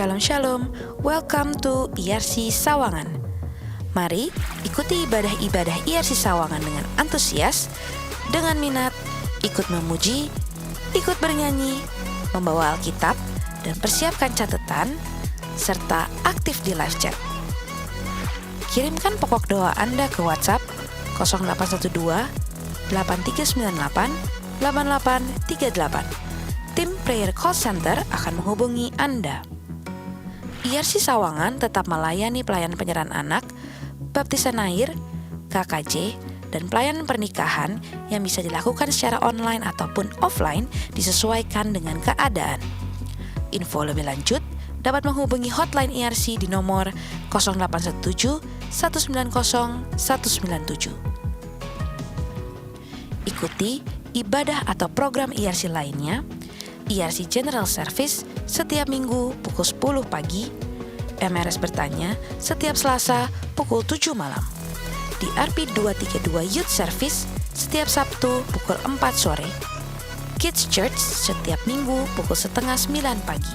Shalom Shalom, welcome to IRC Sawangan. Mari ikuti ibadah-ibadah IRC Sawangan dengan antusias, dengan minat, ikut memuji, ikut bernyanyi, membawa Alkitab, dan persiapkan catatan, serta aktif di live chat. Kirimkan pokok doa Anda ke WhatsApp 0812 8398 8838. Tim Prayer Call Center akan menghubungi Anda. IRC Sawangan tetap melayani pelayanan penyerahan anak, baptisan air, KKJ, dan pelayanan pernikahan yang bisa dilakukan secara online ataupun offline disesuaikan dengan keadaan. Info lebih lanjut dapat menghubungi hotline IRC di nomor 0817 190 197. Ikuti ibadah atau program IRC lainnya, IRC General Service setiap minggu pukul 10 pagi, MRS Bertanya setiap Selasa pukul 7 malam, di RP 232 Youth Service setiap Sabtu pukul 4 sore, Kids Church setiap minggu pukul setengah 9 pagi,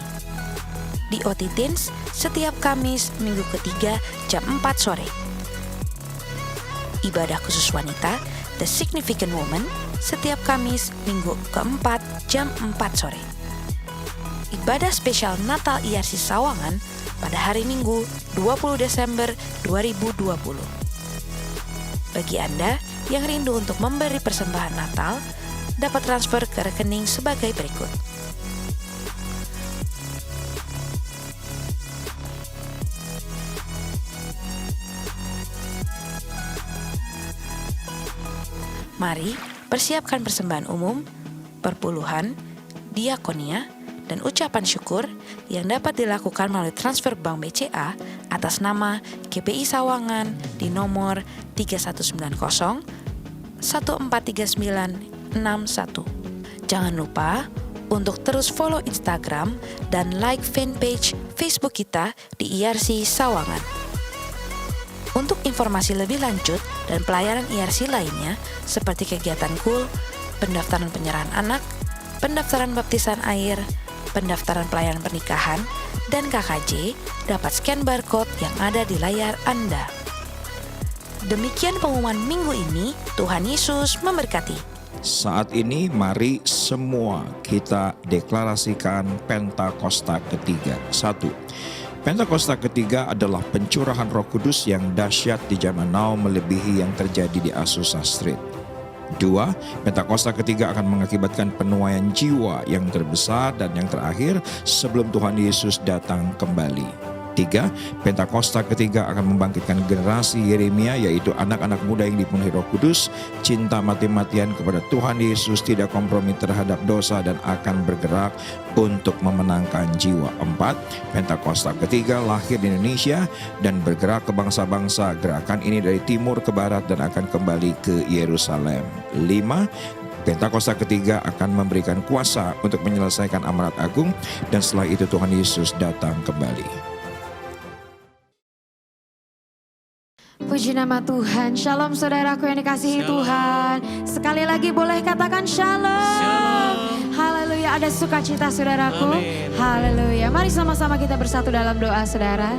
di OT Teens setiap Kamis minggu ketiga jam 4 sore, ibadah khusus wanita The Significant Woman setiap Kamis minggu keempat jam 4 sore. Ibadah spesial Natal IRC Sawangan pada hari Minggu 20 Desember 2020. Bagi Anda yang rindu untuk memberi persembahan Natal, dapat transfer ke rekening sebagai berikut. Mari persiapkan persembahan umum, perpuluhan, diakonia, dan ucapan syukur yang dapat dilakukan melalui transfer bank BCA atas nama GPI Sawangan di nomor 3190 143961. Jangan lupa untuk terus follow Instagram dan like fanpage Facebook kita di IRC Sawangan. Untuk informasi lebih lanjut dan pelayanan IRC lainnya seperti kegiatan KUL, pendaftaran penyerahan anak, pendaftaran baptisan air, pendaftaran pelayanan pernikahan, dan KKJ, dapat scan barcode yang ada di layar Anda. Demikian pengumuman minggu ini, Tuhan Yesus memberkati. Saat ini mari semua kita deklarasikan Pentakosta ketiga. 1. Pentakosta ketiga adalah pencurahan Roh Kudus yang dahsyat di zaman now melebihi yang terjadi di Azusa Street. 2. Pentakosta ketiga akan mengakibatkan penuaian jiwa yang terbesar dan yang terakhir sebelum Tuhan Yesus datang kembali. 3. Pentakosta ketiga akan membangkitkan generasi Yeremia, yaitu anak-anak muda yang dipenuhi Roh Kudus, cinta mati-matian kepada Tuhan Yesus, tidak kompromi terhadap dosa, dan akan bergerak untuk memenangkan jiwa. 4. Pentakosta ketiga lahir di Indonesia dan bergerak ke bangsa-bangsa. Gerakan ini dari timur ke barat dan akan kembali ke Yerusalem. 5. Pentakosta ketiga akan memberikan kuasa untuk menyelesaikan amanat agung, dan setelah itu Tuhan Yesus datang kembali. Puji nama Tuhan. Shalom saudaraku yang dikasihi Tuhan. Sekali lagi boleh katakan shalom. Haleluya, ada sukacita saudaraku. Haleluya. Mari sama-sama kita bersatu dalam doa saudara.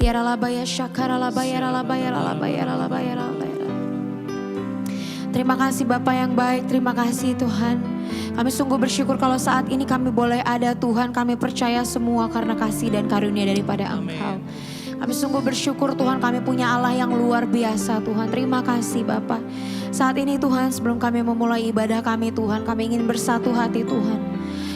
Ya ralabaya syakaralabaya ralabaya ralabaya ralabaya ralabaya. Terima kasih Bapa yang baik, terima kasih Tuhan. Kami sungguh bersyukur kalau saat ini kami boleh ada Tuhan. Kami percaya semua karena kasih dan karunia daripada Engkau. Kami sungguh bersyukur Tuhan, kami punya Allah yang luar biasa Tuhan. Terima kasih Bapa. Saat ini Tuhan, sebelum kami memulai ibadah kami Tuhan, kami ingin bersatu hati Tuhan.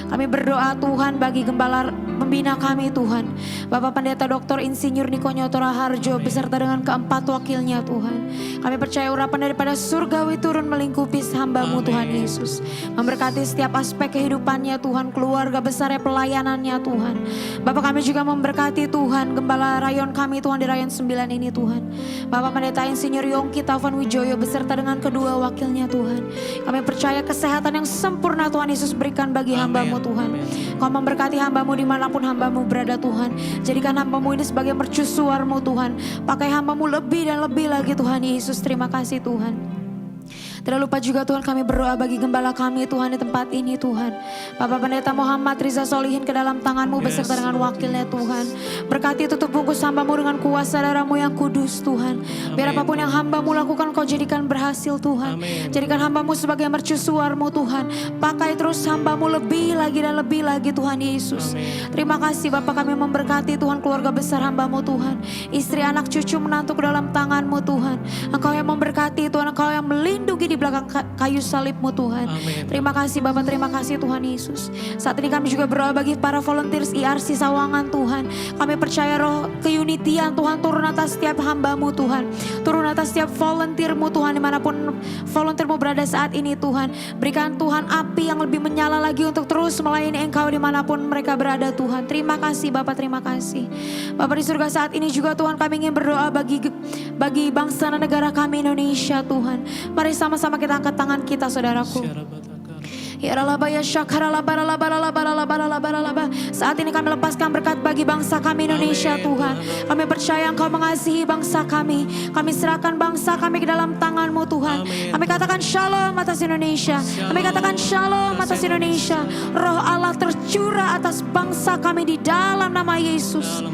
Kami berdoa Tuhan bagi gembala pembina kami Tuhan, Bapak Pendeta Dr. Insinyur Niko Nyotora Harjo beserta dengan keempat wakilnya Tuhan. Kami percaya urapan daripada surgawi turun melingkupi hamba-Mu Tuhan Yesus. Memberkati setiap aspek kehidupannya Tuhan, keluarga besarnya, pelayanannya Tuhan. Bapak kami juga memberkati Tuhan gembala rayon kami Tuhan di rayon 9 ini Tuhan. Bapak Pendeta Insinyur Yongki Taufan Wijoyo beserta dengan kedua wakilnya Tuhan. Kami percaya kesehatan yang sempurna Tuhan Yesus berikan bagi hamba-Mu Tuhan. Kau memberkati hamba-Mu dimanapun hamba-Mu berada Tuhan. Jadikan hamba-Mu ini sebagai mercusuar-Mu Tuhan. Pakai hamba-Mu lebih dan lebih lagi Tuhan Yesus. Terima kasih Tuhan. Tidak lupa juga Tuhan kami berdoa bagi gembala kami Tuhan di tempat ini Tuhan. Bapak Pendeta Muhammad Riza Solihin ke dalam tangan-Mu beserta dengan wakilnya Tuhan. Berkati tutup bungkus hamba-Mu dengan kuasa darah-Mu yang kudus Tuhan. Biar apapun yang hamba-Mu lakukan Kau jadikan berhasil Tuhan. Jadikan hamba-Mu sebagai mercusuar-Mu Tuhan. Pakai terus hamba-Mu lebih lagi dan lebih lagi Tuhan Yesus. Terima kasih Bapak, kami memberkati Tuhan keluarga besar hamba-Mu Tuhan. Istri, anak, cucu, menantu ke dalam tangan-Mu Tuhan. Engkau yang memberkati Tuhan, Engkau yang melindungi di belakang kayu salib-Mu Tuhan. Terima kasih Bapak, terima kasih Tuhan Yesus. Saat ini kami juga berdoa bagi para volunteers IRC Sawangan Tuhan. Kami percaya roh keunitian Tuhan turun atas setiap hamba-Mu Tuhan. Turun atas setiap volunteer-Mu Tuhan, dimanapun volunteer-Mu berada saat ini Tuhan. Berikan Tuhan api yang lebih menyala lagi untuk terus melayani Engkau dimanapun mereka berada Tuhan. Terima kasih Bapak, terima kasih. Bapak di surga, saat ini juga Tuhan kami ingin berdoa bagi bangsa dan negara kami Indonesia Tuhan. Mari sama-sama kita angkat tangan kita saudaraku. Saat ini kami lepaskan berkat bagi bangsa kami Indonesia Tuhan. Kami percaya Engkau mengasihi bangsa kami. Kami serahkan bangsa kami ke dalam tangan-Mu Tuhan. Kami katakan shalom atas Indonesia. Kami katakan shalom atas Indonesia. Roh Allah tercurah atas bangsa kami di dalam nama Yesus.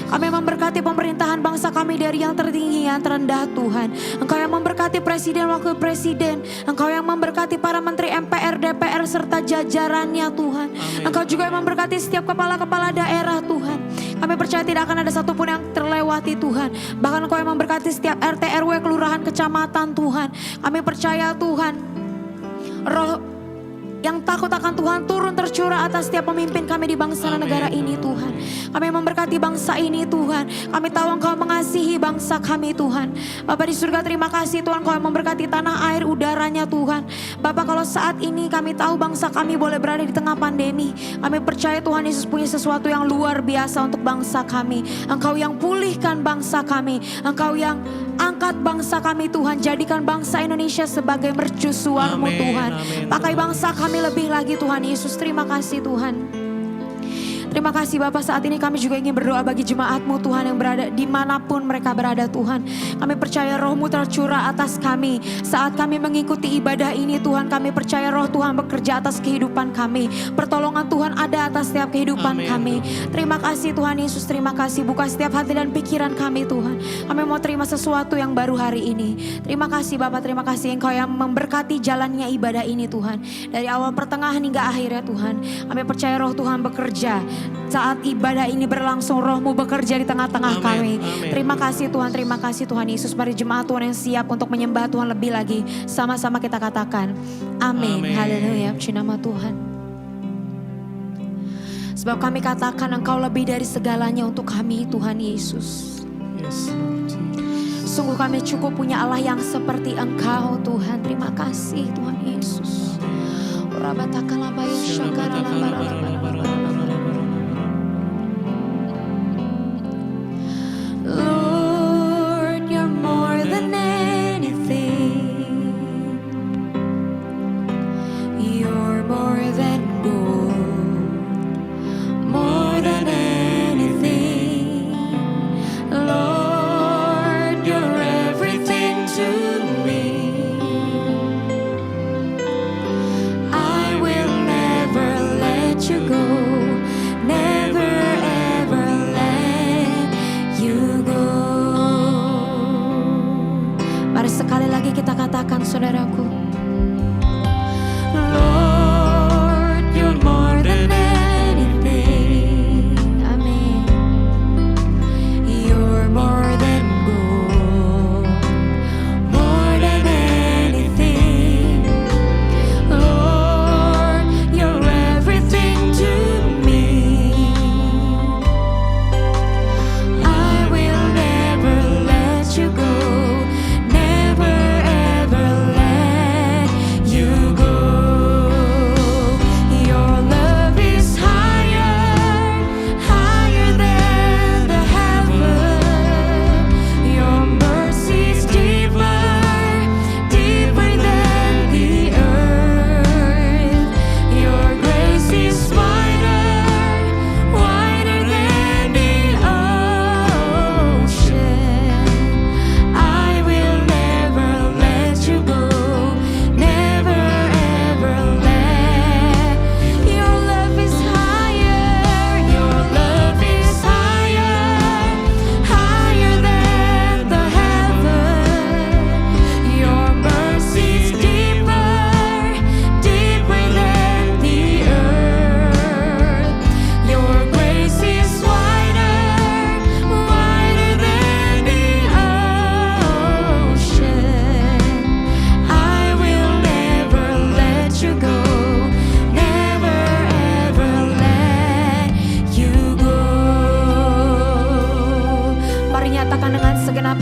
Kami memberkati pemerintahan bangsa kami dari yang tertinggi yang terendah Tuhan. Engkau yang memberkati presiden, wakil presiden. Engkau yang memberkati para menteri MPR, DPR serta jajarannya Tuhan. Engkau juga yang memberkati setiap kepala-kepala daerah Tuhan. Kami percaya tidak akan ada satupun yang terlewati Tuhan. Bahkan Engkau yang memberkati setiap RT, RW, kelurahan, kecamatan Tuhan. Kami percaya Tuhan, roh yang takut akan Tuhan turun tercurah atas setiap pemimpin kami di bangsa dan negara ini Tuhan. Kami memberkati bangsa ini Tuhan. Kami tahu Engkau mengasihi bangsa kami Tuhan. Bapak di surga, terima kasih Tuhan, Engkau yang memberkati tanah air udaranya Tuhan. Bapak, kalau saat ini kami tahu bangsa kami boleh berada di tengah pandemi, kami percaya Tuhan Yesus punya sesuatu yang luar biasa untuk bangsa kami. Engkau yang pulihkan bangsa kami. Engkau yang angkat bangsa kami Tuhan. Jadikan bangsa Indonesia sebagai mercusuar-Mu Tuhan. Pakai bangsa kami lebih lagi Tuhan Yesus. Terima kasih Tuhan. Terima kasih Bapak, saat ini kami juga ingin berdoa bagi jemaat-Mu Tuhan yang berada dimanapun mereka berada Tuhan. Kami percaya roh-Mu tercurah atas kami. Saat kami mengikuti ibadah ini Tuhan, kami percaya roh Tuhan bekerja atas kehidupan kami. Pertolongan Tuhan ada atas setiap kehidupan kami. Terima kasih Tuhan Yesus, terima kasih. Buka setiap hati dan pikiran kami Tuhan. Kami mau terima sesuatu yang baru hari ini. Terima kasih Bapak, terima kasih Engkau yang memberkati jalannya ibadah ini Tuhan. Dari awal pertengahan hingga akhirnya Tuhan. Kami percaya roh Tuhan bekerja. Saat ibadah ini berlangsung, roh-Mu bekerja di tengah-tengah kami. Terima kasih Tuhan, terima kasih Tuhan Yesus. Mari jemaat Tuhan yang siap untuk menyembah Tuhan lebih lagi. Sama-sama kita katakan amin. Haleluya, puji nama Tuhan. Sebab kami katakan Engkau lebih dari segalanya untuk kami Tuhan Yesus. Sungguh kami cukup punya Allah yang seperti Engkau Tuhan. Terima kasih Tuhan Yesus. Lord, you're more than anything. You're more than gold, more than anything. Lord, you're everything to me. I will never let you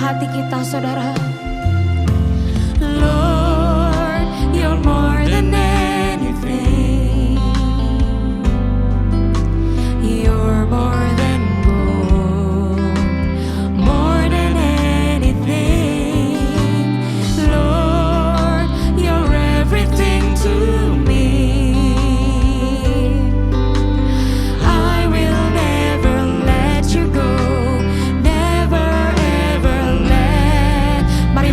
hati kita saudara. Lord, you're more than anything. You're more than gold, more than anything. Lord, you're everything to me. I will never let you go, never ever let. Mari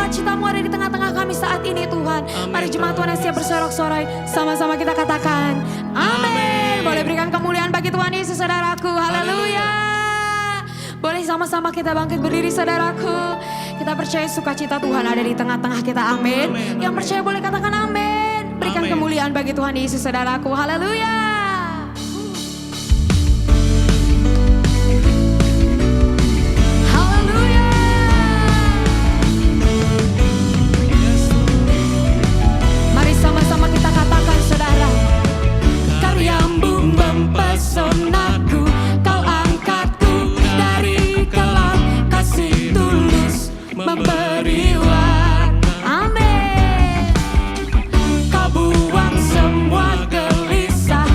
sukacitamu ada di tengah-tengah kami saat ini Tuhan. Mari jemaat Tuhan yang siap bersorak-sorai, sama-sama kita katakan amin. Boleh berikan kemuliaan bagi Tuhan Yesus saudaraku. Haleluya. Boleh sama-sama kita bangkit berdiri saudaraku. Kita percaya sukacita Tuhan ada di tengah-tengah kita. Amin. Yang percaya boleh katakan amin. Berikan kemuliaan bagi Tuhan Yesus saudaraku. Haleluya. Mempesonaku, kau angkatku dari kelam, kasih tulus memberi warna. Amin. Kau buang semua gelisah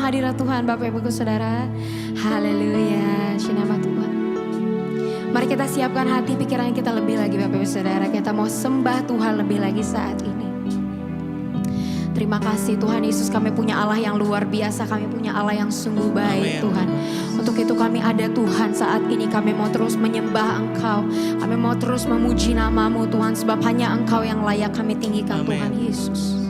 hadirat Tuhan Bapak Ibu Saudara. Haleluya, nama Tuhan. Mari kita siapkan hati pikiran kita lebih lagi Bapak Ibu Saudara. Kita mau sembah Tuhan lebih lagi saat ini. Terima kasih Tuhan Yesus, kami punya Allah yang luar biasa, kami punya Allah yang sungguh baik Tuhan. Untuk itu kami ada Tuhan saat ini, kami mau terus menyembah Engkau. Kami mau terus memuji nama-Mu Tuhan, sebab hanya Engkau yang layak kami tinggikan Tuhan Yesus.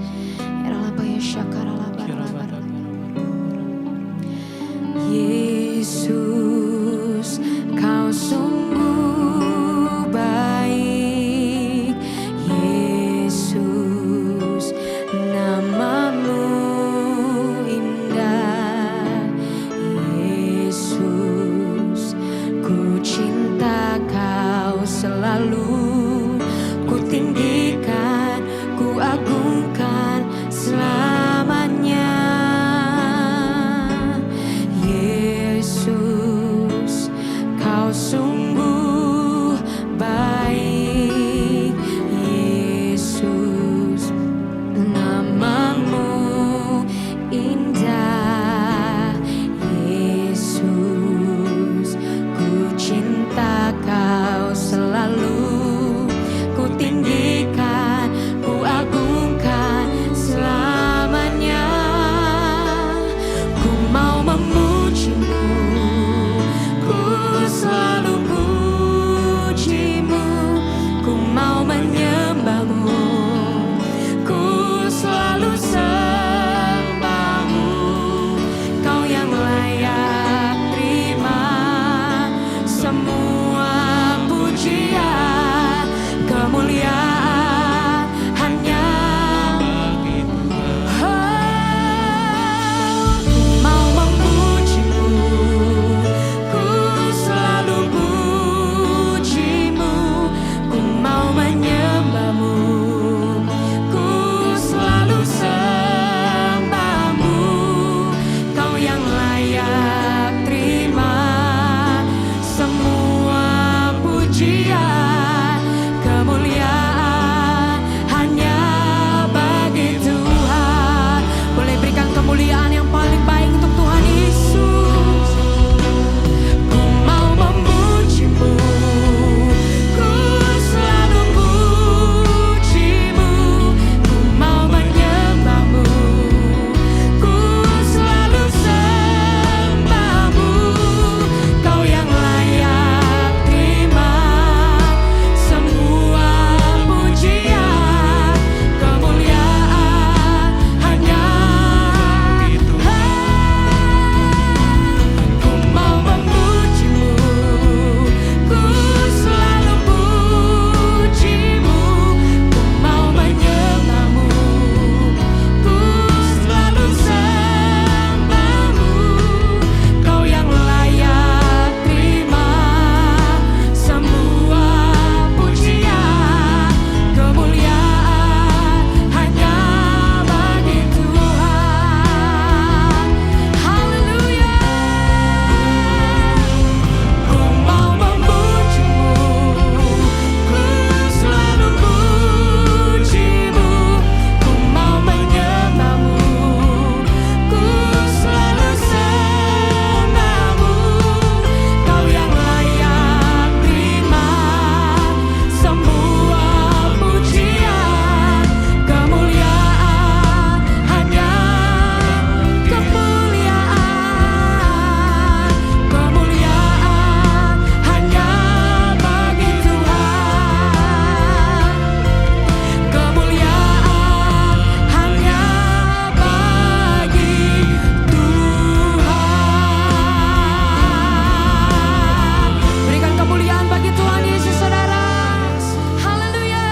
Yesus, Kau sungguh baik. Yesus, nama-Mu indah. Yesus, ku cinta Kau selalu. Ku tinggikan, ku agungkan selamanya. Yesus, Kau sungguh baik. Yesus, nama-Mu indah. Yesus, ku cinta Kau selalu. Ku tinggikan, ku agungkan selamanya. Ku mau memuji-Mu, ku selalu puji-Mu. Ku mau menyembah-Mu, ku selalu sembah-Mu. Kau yang layak terima semua pujian, kemuliaan hanya bagi Tuhan. Ku mau memuji-Mu, ku selalu puji-Mu. Ku mau menyembah-Mu, ku selalu sembah-Mu. Kau yang layak terima semua pujian, kemuliaan hanya bagi Tuhan. Boleh berikan kemuliaan yang paling baik untuk Tuhan Yesus. Ku mau memuji-Mu, ku selalu puji-Mu. Ku mau menyembah-Mu, ku selalu sembah-Mu. Kau yang layak terima semua pujian, kemuliaan hanya bagi Tuhan. Ku mau memuji-Mu, ku selalu puji-Mu. Ku mau menyembah-Mu, ku selalu sembah-Mu. Kau yang layak terima semua pujian, kemuliaan hanya bagi Tuhan. Haleluya. Ku mau memuji-Mu, ku selalu puji-Mu. Ku mau menyembah-Mu, ku selalu sembah-Mu. Kau yang layak terima semua pujian, kemuliaan hanya kemuliaan hanya bagi Tuhan. Kemuliaan hanya bagi Tuhan. Berikan kemuliaan bagi Tuhan Yesus, saudara. Haleluya.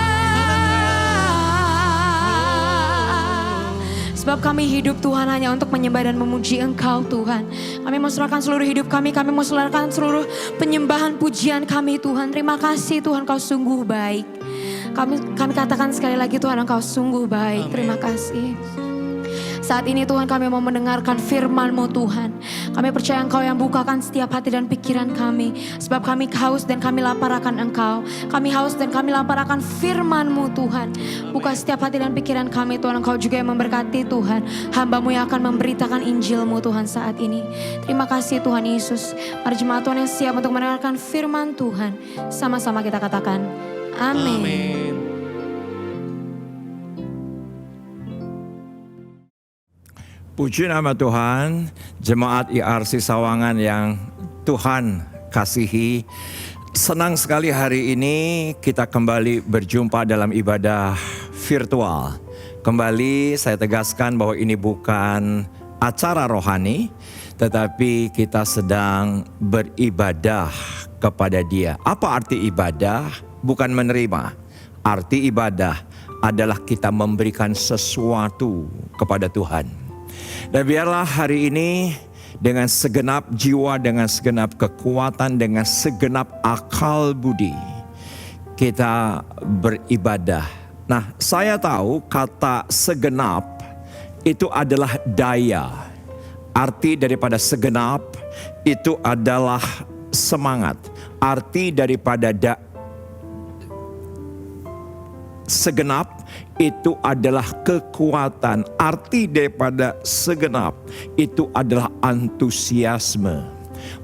Sebab kami hidup Tuhan hanya untuk menyembah dan memuji Engkau Tuhan. Kami mau serahkan seluruh hidup kami mau serahkan seluruh penyembahan pujian kami Tuhan. Terima kasih Tuhan, Kau sungguh baik. Kami katakan sekali lagi Tuhan, Engkau sungguh baik. Terima kasih. Saat ini Tuhan kami mau mendengarkan firman-Mu Tuhan. Kami percaya Engkau yang bukakan setiap hati dan pikiran kami. Sebab kami haus dan kami lapar akan Engkau. Kami haus dan kami lapar akan firman-Mu Tuhan. Buka setiap hati dan pikiran kami Tuhan. Engkau juga yang memberkati Tuhan. Hamba-Mu yang akan memberitakan Injil-Mu Tuhan saat ini. Terima kasih Tuhan Yesus. Mari jemaat Tuhan yang siap untuk mendengarkan firman Tuhan. Sama-sama kita katakan amin. Amin. Puji nama Tuhan, jemaat IRC Sawangan yang Tuhan kasihi. Senang sekali hari ini kita kembali berjumpa dalam ibadah virtual. Kembali saya tegaskan bahwa ini bukan acara rohani, tetapi kita sedang beribadah kepada Dia. Apa arti ibadah? Bukan menerima. Arti ibadah adalah kita memberikan sesuatu kepada Tuhan. Dan biarlah hari ini dengan segenap jiwa, dengan segenap kekuatan, dengan segenap akal budi kita beribadah. Nah, saya tahu kata segenap itu adalah daya. Arti daripada segenap itu adalah semangat. Arti daripada segenap itu adalah kekuatan. Arti daripada segenap itu adalah antusiasme.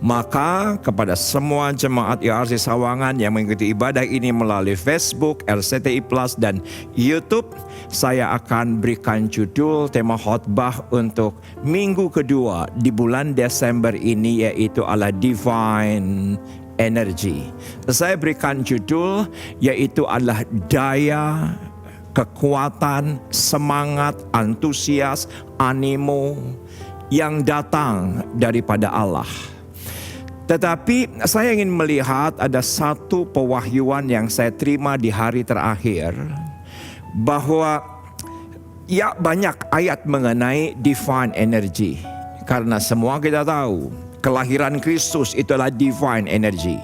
Maka kepada semua jemaat IRC Sawangan yang mengikuti ibadah ini melalui Facebook, RCTI Plus dan YouTube, saya akan berikan judul tema khotbah untuk minggu kedua di bulan Desember ini, yaitu adalah Divine Energy. Saya berikan judul yaitu adalah daya, kekuatan, semangat, antusias, animo yang datang daripada Allah. Tetapi saya ingin melihat ada satu pewahyuan yang saya terima di hari terakhir, bahwa ya banyak ayat mengenai divine energy. Karena semua kita tahu kelahiran Kristus itu adalah divine energy,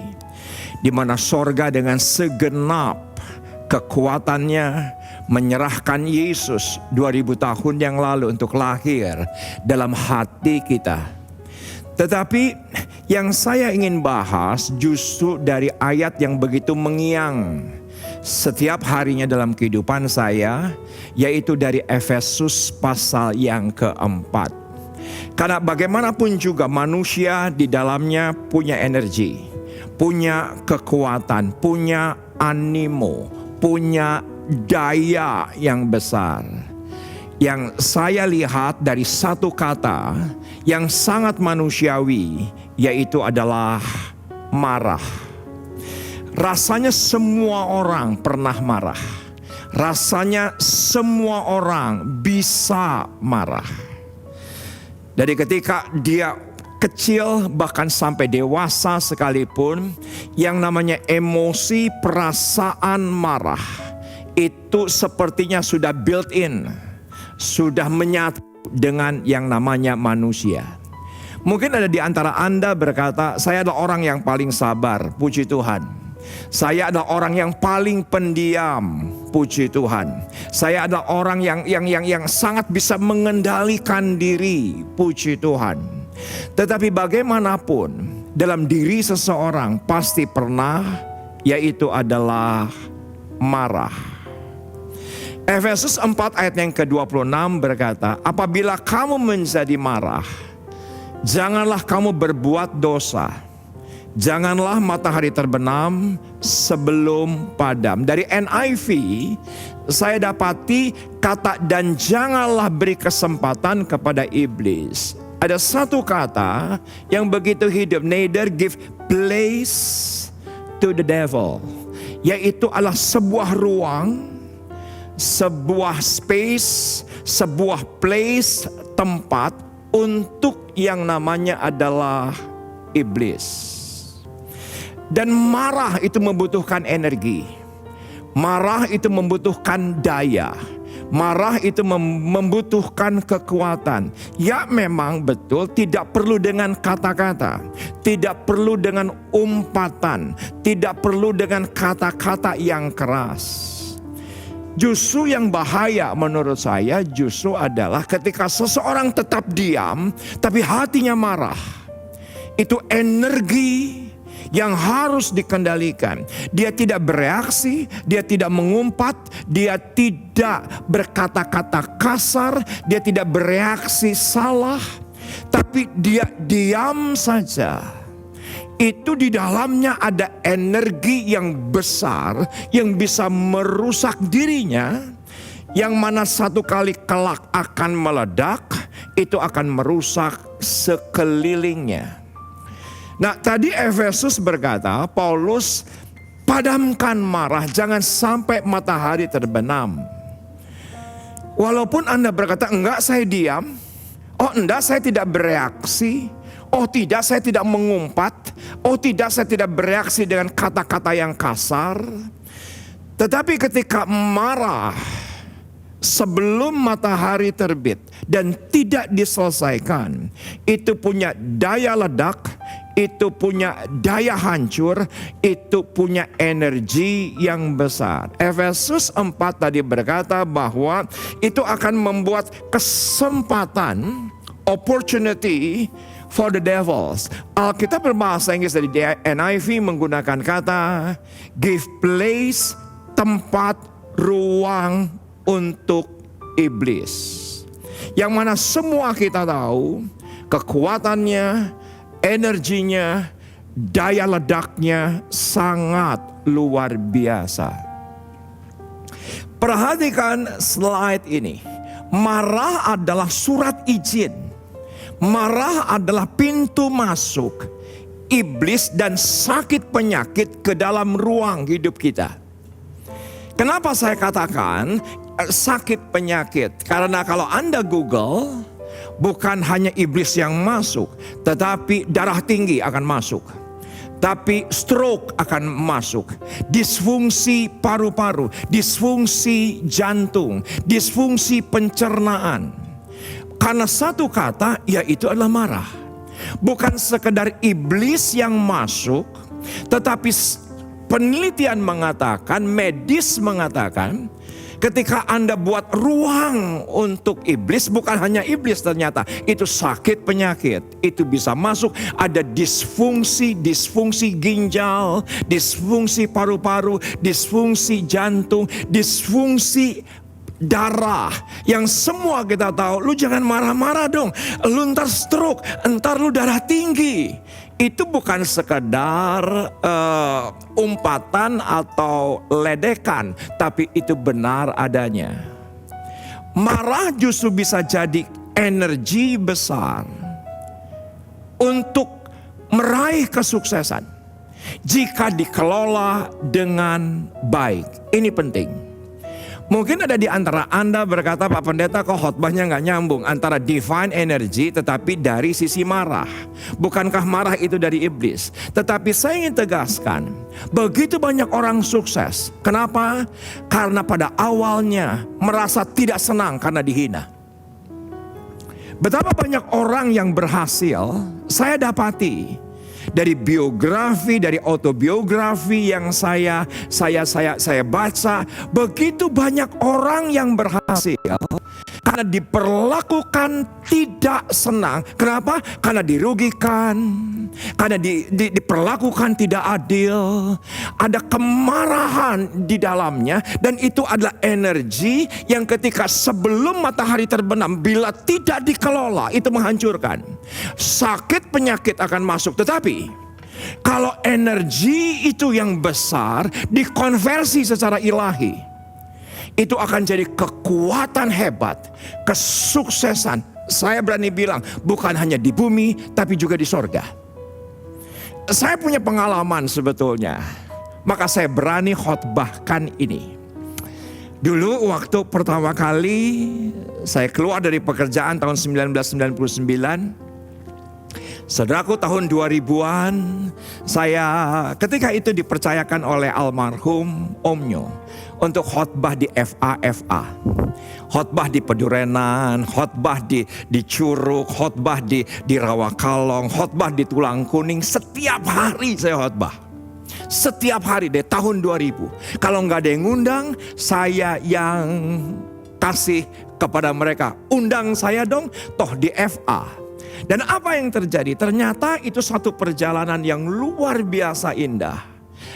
di mana sorga dengan segenap kekuatannya menyerahkan Yesus 2000 tahun yang lalu untuk lahir dalam hati kita. Tetapi yang saya ingin bahas justru dari ayat yang begitu mengiang setiap harinya dalam kehidupan saya, yaitu dari Efesus pasal yang keempat. Karena bagaimanapun juga manusia di dalamnya punya energi, punya kekuatan, punya animo, punya daya yang besar. Yang saya lihat dari satu kata yang sangat manusiawi, yaitu adalah marah. Rasanya semua orang pernah marah. Rasanya semua orang bisa marah. Dari ketika dia kecil bahkan sampai dewasa sekalipun, yang namanya emosi, perasaan marah itu sepertinya sudah built in, sudah menyatu dengan yang namanya manusia. Mungkin ada di antara Anda berkata, saya adalah orang yang paling sabar, puji Tuhan. Saya adalah orang yang paling pendiam, puji Tuhan. Saya adalah orang yang sangat bisa mengendalikan diri, puji Tuhan. Tetapi bagaimanapun dalam diri seseorang pasti pernah, yaitu adalah marah. Efesus 4 ayat yang ke-26 berkata, apabila kamu menjadi marah, janganlah kamu berbuat dosa. Janganlah matahari terbenam sebelum padam. Dari NIV saya dapati kata dan janganlah beri kesempatan kepada iblis. Ada satu kata yang begitu hidup, neither give place to the devil, yaitu adalah sebuah ruang, sebuah space, sebuah place, tempat untuk yang namanya adalah iblis. Dan marah itu membutuhkan energi. Marah itu membutuhkan daya. Marah itu membutuhkan kekuatan. Ya memang betul, tidak perlu dengan kata-kata, tidak perlu dengan umpatan, tidak perlu dengan kata-kata yang keras. Justru yang bahaya menurut saya justru adalah ketika seseorang tetap diam tapi hatinya marah. Itu energi yang harus dikendalikan. Dia tidak bereaksi, dia tidak mengumpat, dia tidak berkata-kata kasar, dia tidak bereaksi salah, tapi dia diam saja. Itu di dalamnya ada energi yang besar yang bisa merusak dirinya, yang mana satu kali kelak akan meledak, itu akan merusak sekelilingnya. Nah, tadi Efesus berkata, Paulus, padamkan marah, jangan sampai matahari terbenam. Walaupun Anda berkata, enggak saya diam, oh enggak saya tidak bereaksi, oh tidak saya tidak mengumpat, oh tidak saya tidak bereaksi dengan kata-kata yang kasar. Tetapi ketika marah sebelum matahari terbit dan tidak diselesaikan, itu punya daya ledak, itu punya daya hancur, itu punya energi yang besar. Efesus 4 tadi berkata bahwa itu akan membuat kesempatan, opportunity for the devils. Alkitab berbahasa Inggris dari NIV menggunakan kata give place, tempat, ruang untuk iblis. Yang mana semua kita tahu kekuatannya, energinya, daya ledaknya sangat luar biasa. Perhatikan slide ini. Marah adalah surat izin. Marah adalah pintu masuk iblis dan sakit penyakit ke dalam ruang hidup kita. Kenapa saya katakan sakit penyakit? Karena kalau Anda Google, bukan hanya iblis yang masuk, tetapi darah tinggi akan masuk. Tapi stroke akan masuk. Disfungsi paru-paru, disfungsi jantung, disfungsi pencernaan. Karena satu kata, yaitu adalah marah. Bukan sekedar iblis yang masuk, tetapi penelitian mengatakan, medis mengatakan, ketika Anda buat ruang untuk iblis, bukan hanya iblis ternyata, itu sakit penyakit, itu bisa masuk. Ada disfungsi ginjal, disfungsi paru-paru, disfungsi jantung, disfungsi darah. Yang semua kita tahu, lu jangan marah-marah dong, lu ntar stroke, ntar lu darah tinggi. Itu bukan sekedar umpatan atau ledekan, tapi itu benar adanya. Marah justru bisa jadi energi besar untuk meraih kesuksesan jika dikelola dengan baik. Ini penting. Mungkin ada di antara Anda berkata, Pak Pendeta kok khotbahnya gak nyambung antara divine energy tetapi dari sisi marah. Bukankah marah itu dari iblis? Tetapi saya ingin tegaskan, begitu banyak orang sukses. Kenapa? Karena pada awalnya merasa tidak senang karena dihina. Betapa banyak orang yang berhasil saya dapati dari biografi, dari autobiografi yang saya baca, begitu banyak orang yang berhasil karena diperlakukan tidak senang. Kenapa? Karena dirugikan, karena diperlakukan tidak adil, ada kemarahan di dalamnya, dan itu adalah energi yang ketika sebelum matahari terbenam, bila tidak dikelola, itu menghancurkan. Sakit penyakit akan masuk, tetapi kalau energi itu yang besar dikonversi secara ilahi, itu akan jadi kekuatan hebat, kesuksesan. Saya berani bilang bukan hanya di bumi tapi juga di sorga. Saya punya pengalaman sebetulnya, maka saya berani khotbahkan ini. Dulu waktu pertama kali saya keluar dari pekerjaan tahun 1999, saudaraku, tahun 2000-an, saya ketika itu dipercayakan oleh almarhum Omnyo untuk khotbah di FA. Khotbah di Pedurenan, khotbah di Curug, khotbah di Rawakalong, khotbah di Tulang Kuning. Setiap hari saya khotbah. Setiap hari deh tahun 2000. Kalau nggak ada yang ngundang, saya yang kasih kepada mereka. Undang saya dong, toh di FA. Dan apa yang terjadi? Ternyata itu satu perjalanan yang luar biasa indah.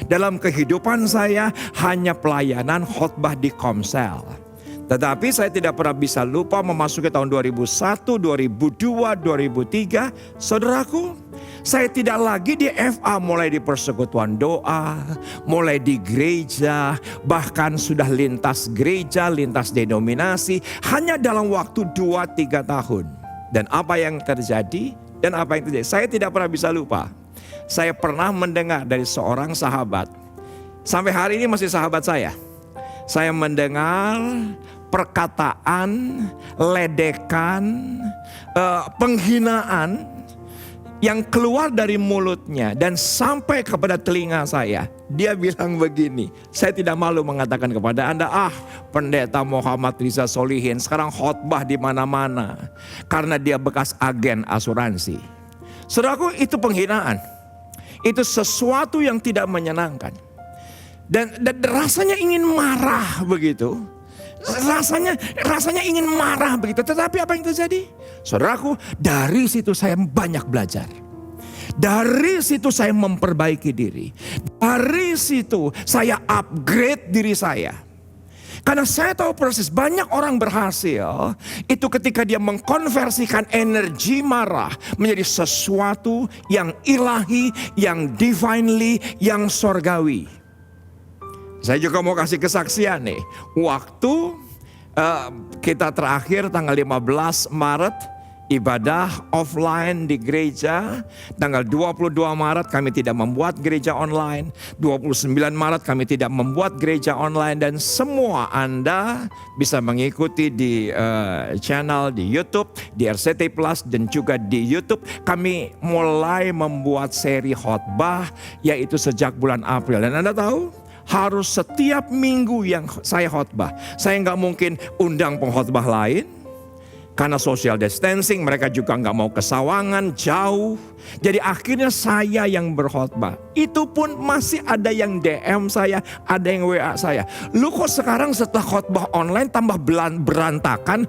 Dalam kehidupan saya hanya pelayanan khotbah di Komsel. Tetapi saya tidak pernah bisa lupa memasuki tahun 2001, 2002, 2003. Saudaraku, saya tidak lagi di FA, mulai di persekutuan doa, mulai di gereja, bahkan sudah lintas gereja, lintas denominasi, hanya dalam waktu 2-3 tahun. Dan apa yang terjadi? Saya tidak pernah bisa lupa. Saya pernah mendengar dari seorang sahabat, sampai hari ini masih sahabat saya. Saya mendengar perkataan, ledekan, penghinaan yang keluar dari mulutnya dan sampai kepada telinga saya. Dia bilang begini, saya tidak malu mengatakan kepada Anda, Pendeta Muhammad Riza Solihin sekarang khotbah di mana-mana karena dia bekas agen asuransi. Saudaraku, itu penghinaan. Itu sesuatu yang tidak menyenangkan. Dan rasanya ingin marah begitu. Rasanya ingin marah begitu. Tetapi apa yang terjadi? Saudaraku, dari situ saya banyak belajar. Dari situ saya memperbaiki diri. Dari situ saya upgrade diri saya. Karena saya tahu persis banyak orang berhasil itu ketika dia mengkonversikan energi marah menjadi sesuatu yang ilahi, yang divinely, yang sorgawi. Saya juga mau kasih kesaksian nih. Waktu kita terakhir tanggal 15 Maret ibadah offline di gereja. Tanggal 22 Maret kami tidak membuat gereja online. 29 Maret kami tidak membuat gereja online. Dan semua Anda bisa mengikuti di channel di YouTube, di RCT Plus dan juga di YouTube. Kami mulai membuat seri khotbah yaitu sejak bulan April. Dan Anda tahu, harus setiap minggu yang saya khotbah. Saya nggak mungkin undang pengkhotbah lain. Karena social distancing, mereka juga nggak mau ke Sawangan, jauh. Jadi akhirnya saya yang berkhotbah. Itu pun masih ada yang DM saya, ada yang WA saya. Lu kok sekarang setelah khotbah online tambah berantakan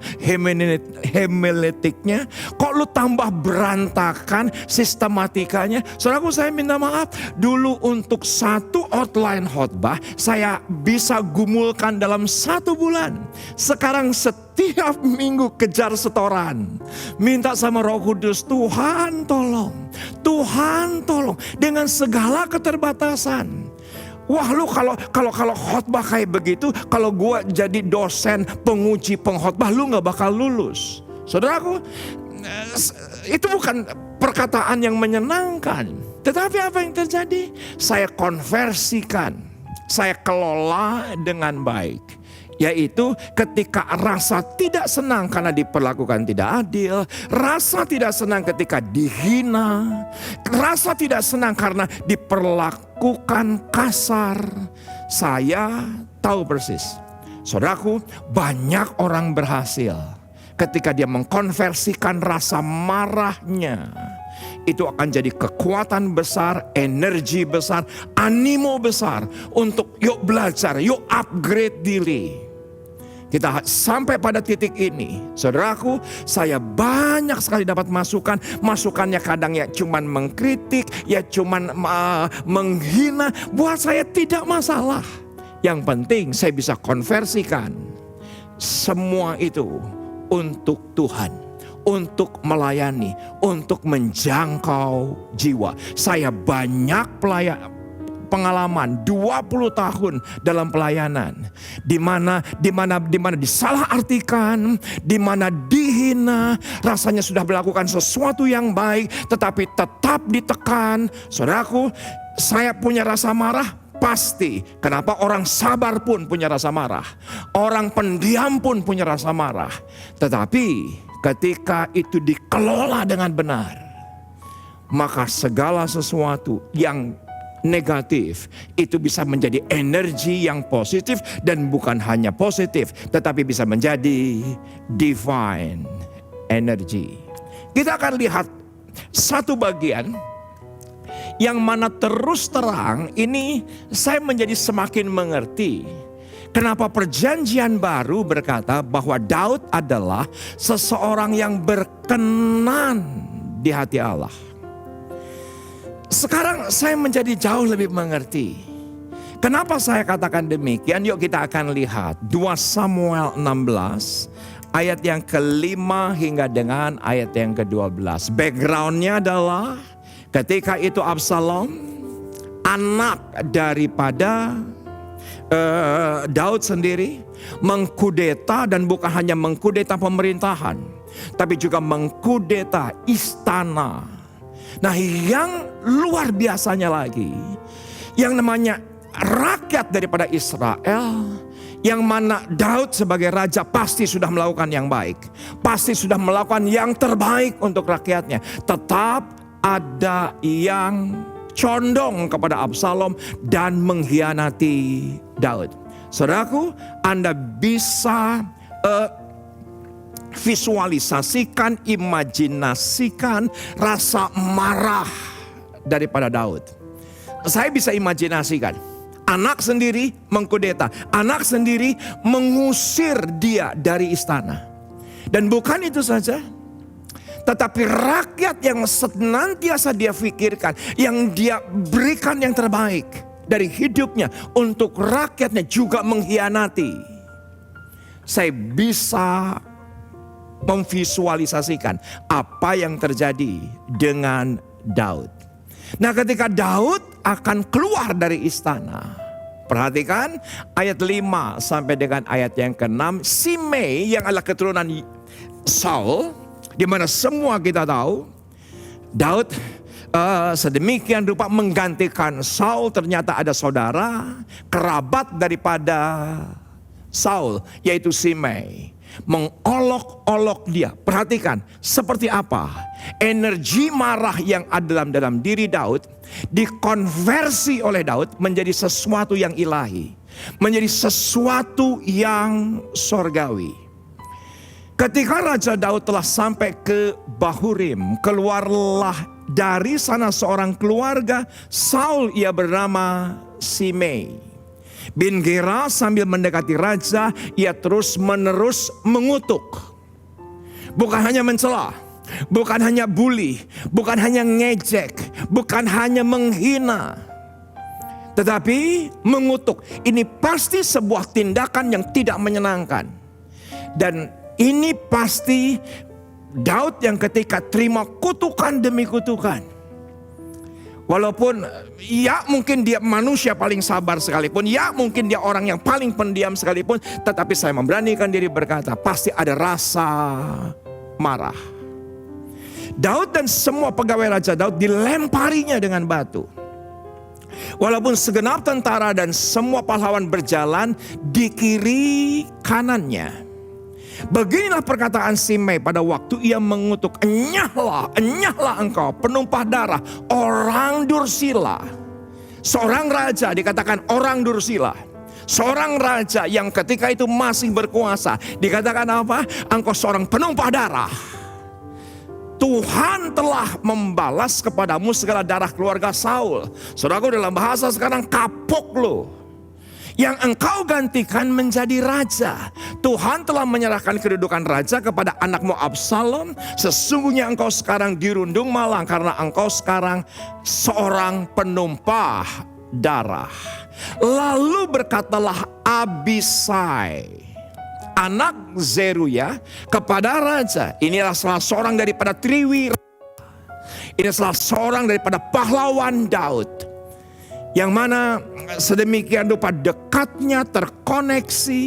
hermeneutiknya? Kok lu tambah berantakan sistematikanya? Saudaraku, saya minta maaf. Dulu untuk satu outline khotbah, saya bisa gumulkan dalam 1 bulan. Sekarang setiap minggu kejar setoran. Minta sama Roh Kudus, Tuhan tolong. Tuhan tolong. Dengan segala keterbatasan. Wah, lu kalau khotbah kayak begitu, kalau gua jadi dosen penguji pengkhotbah, lu gak bakal lulus. Saudaraku, itu bukan perkataan yang menyenangkan. Tetapi apa yang terjadi? Saya konversikan, saya kelola dengan baik. Yaitu ketika rasa tidak senang karena diperlakukan tidak adil, rasa tidak senang ketika dihina, rasa tidak senang karena diperlakukan kasar. Saya tahu persis, saudaraku, banyak orang berhasil ketika dia mengkonversikan rasa marahnya. Itu akan jadi kekuatan besar, energi besar, animo besar untuk yuk belajar, yuk upgrade diri. Kita sampai pada titik ini, saudaraku, saya banyak sekali dapat masukan. Masukannya kadang ya cuman mengkritik, ya cuman menghina. Buat saya tidak masalah. Yang penting saya bisa konversikan semua itu untuk Tuhan. Untuk melayani, untuk menjangkau jiwa. Saya banyak pengalaman 20 tahun dalam pelayanan. Di mana disalahartikan, di mana dihina, rasanya sudah melakukan sesuatu yang baik tetapi tetap ditekan. Saudaraku, saya punya rasa marah. Pasti, kenapa orang sabar pun punya rasa marah. Orang pendiam pun punya rasa marah. Tetapi ketika itu dikelola dengan benar, maka segala sesuatu yang negatif itu bisa menjadi energi yang positif. Dan bukan hanya positif, tetapi bisa menjadi divine energy. Kita akan lihat satu bagian Yang mana terus terang ini saya menjadi semakin mengerti kenapa perjanjian baru berkata bahwa Daud adalah seseorang yang berkenan di hati Allah. Sekarang saya menjadi jauh lebih mengerti. Kenapa saya katakan demikian? Yuk kita akan lihat 2 Samuel 16 ayat yang ke-5 hingga dengan ayat yang ke-12. Backgroundnya adalah ketika itu Absalom, anak daripada Daud sendiri, mengkudeta, dan bukan hanya mengkudeta pemerintahan, tapi juga mengkudeta istana. Nah, yang luar biasanya lagi, yang namanya rakyat daripada Israel, yang mana Daud sebagai raja pasti sudah melakukan yang baik, pasti sudah melakukan yang terbaik untuk rakyatnya. Tetap ada yang condong kepada Absalom dan mengkhianati Daud. Saudaraku, Anda bisa visualisasikan, imajinasikan rasa marah daripada Daud. Saya bisa imajinasikan, anak sendiri mengkudeta, anak sendiri mengusir dia dari istana. Dan bukan itu saja, tetapi rakyat yang senantiasa dia pikirkan, yang dia berikan yang terbaik dari hidupnya untuk rakyatnya, juga mengkhianati. Saya bisa memvisualisasikan apa yang terjadi dengan Daud. Nah, ketika Daud akan keluar dari istana, perhatikan ayat 5 sampai dengan ayat yang ke-6. Simei yang adalah keturunan Saul, di mana semua kita tahu Daud sedemikian rupa menggantikan Saul. Ternyata ada saudara kerabat daripada Saul, yaitu Simei, mengolok-olok dia. Perhatikan seperti apa energi marah yang ada dalam diri Daud dikonversi oleh Daud menjadi sesuatu yang ilahi, menjadi sesuatu yang sorgawi. Ketika Raja Daud telah sampai ke Bahurim, keluarlah dari sana seorang keluarga Saul, ia bernama Simei bin Gera. Sambil mendekati raja, ia terus menerus mengutuk. Bukan hanya mencela, bukan hanya bully, bukan hanya ngejek, bukan hanya menghina, tetapi mengutuk. Ini pasti sebuah tindakan yang tidak menyenangkan. Dan ini pasti Daud yang ketika terima kutukan demi kutukan, walaupun ya mungkin dia manusia paling sabar sekalipun, ya mungkin dia orang yang paling pendiam sekalipun, tetapi saya memberanikan diri berkata, pasti ada rasa marah. Daud dan semua pegawai Raja Daud dilemparinya dengan batu. Walaupun segenap tentara dan semua pahlawan berjalan di kiri kanannya. Beginilah perkataan Simei pada waktu ia mengutuk, enyahlah, enyahlah engkau penumpah darah, orang dursila. Seorang raja dikatakan orang dursila. Seorang raja yang ketika itu masih berkuasa dikatakan apa? Engkau seorang penumpah darah. Tuhan telah membalas kepadamu segala darah keluarga Saul. Saudaraku, dalam bahasa sekarang kapok lo. Yang engkau gantikan menjadi raja. Tuhan telah menyerahkan kedudukan raja kepada anakmu Absalom. Sesungguhnya engkau sekarang dirundung malang karena engkau sekarang seorang penumpah darah. Lalu berkatalah Abisai, anak Zeruya, kepada raja. Inilah salah seorang daripada triwira. Ini salah seorang daripada pahlawan Daud, yang mana sedemikian rupa dekatnya terkoneksi.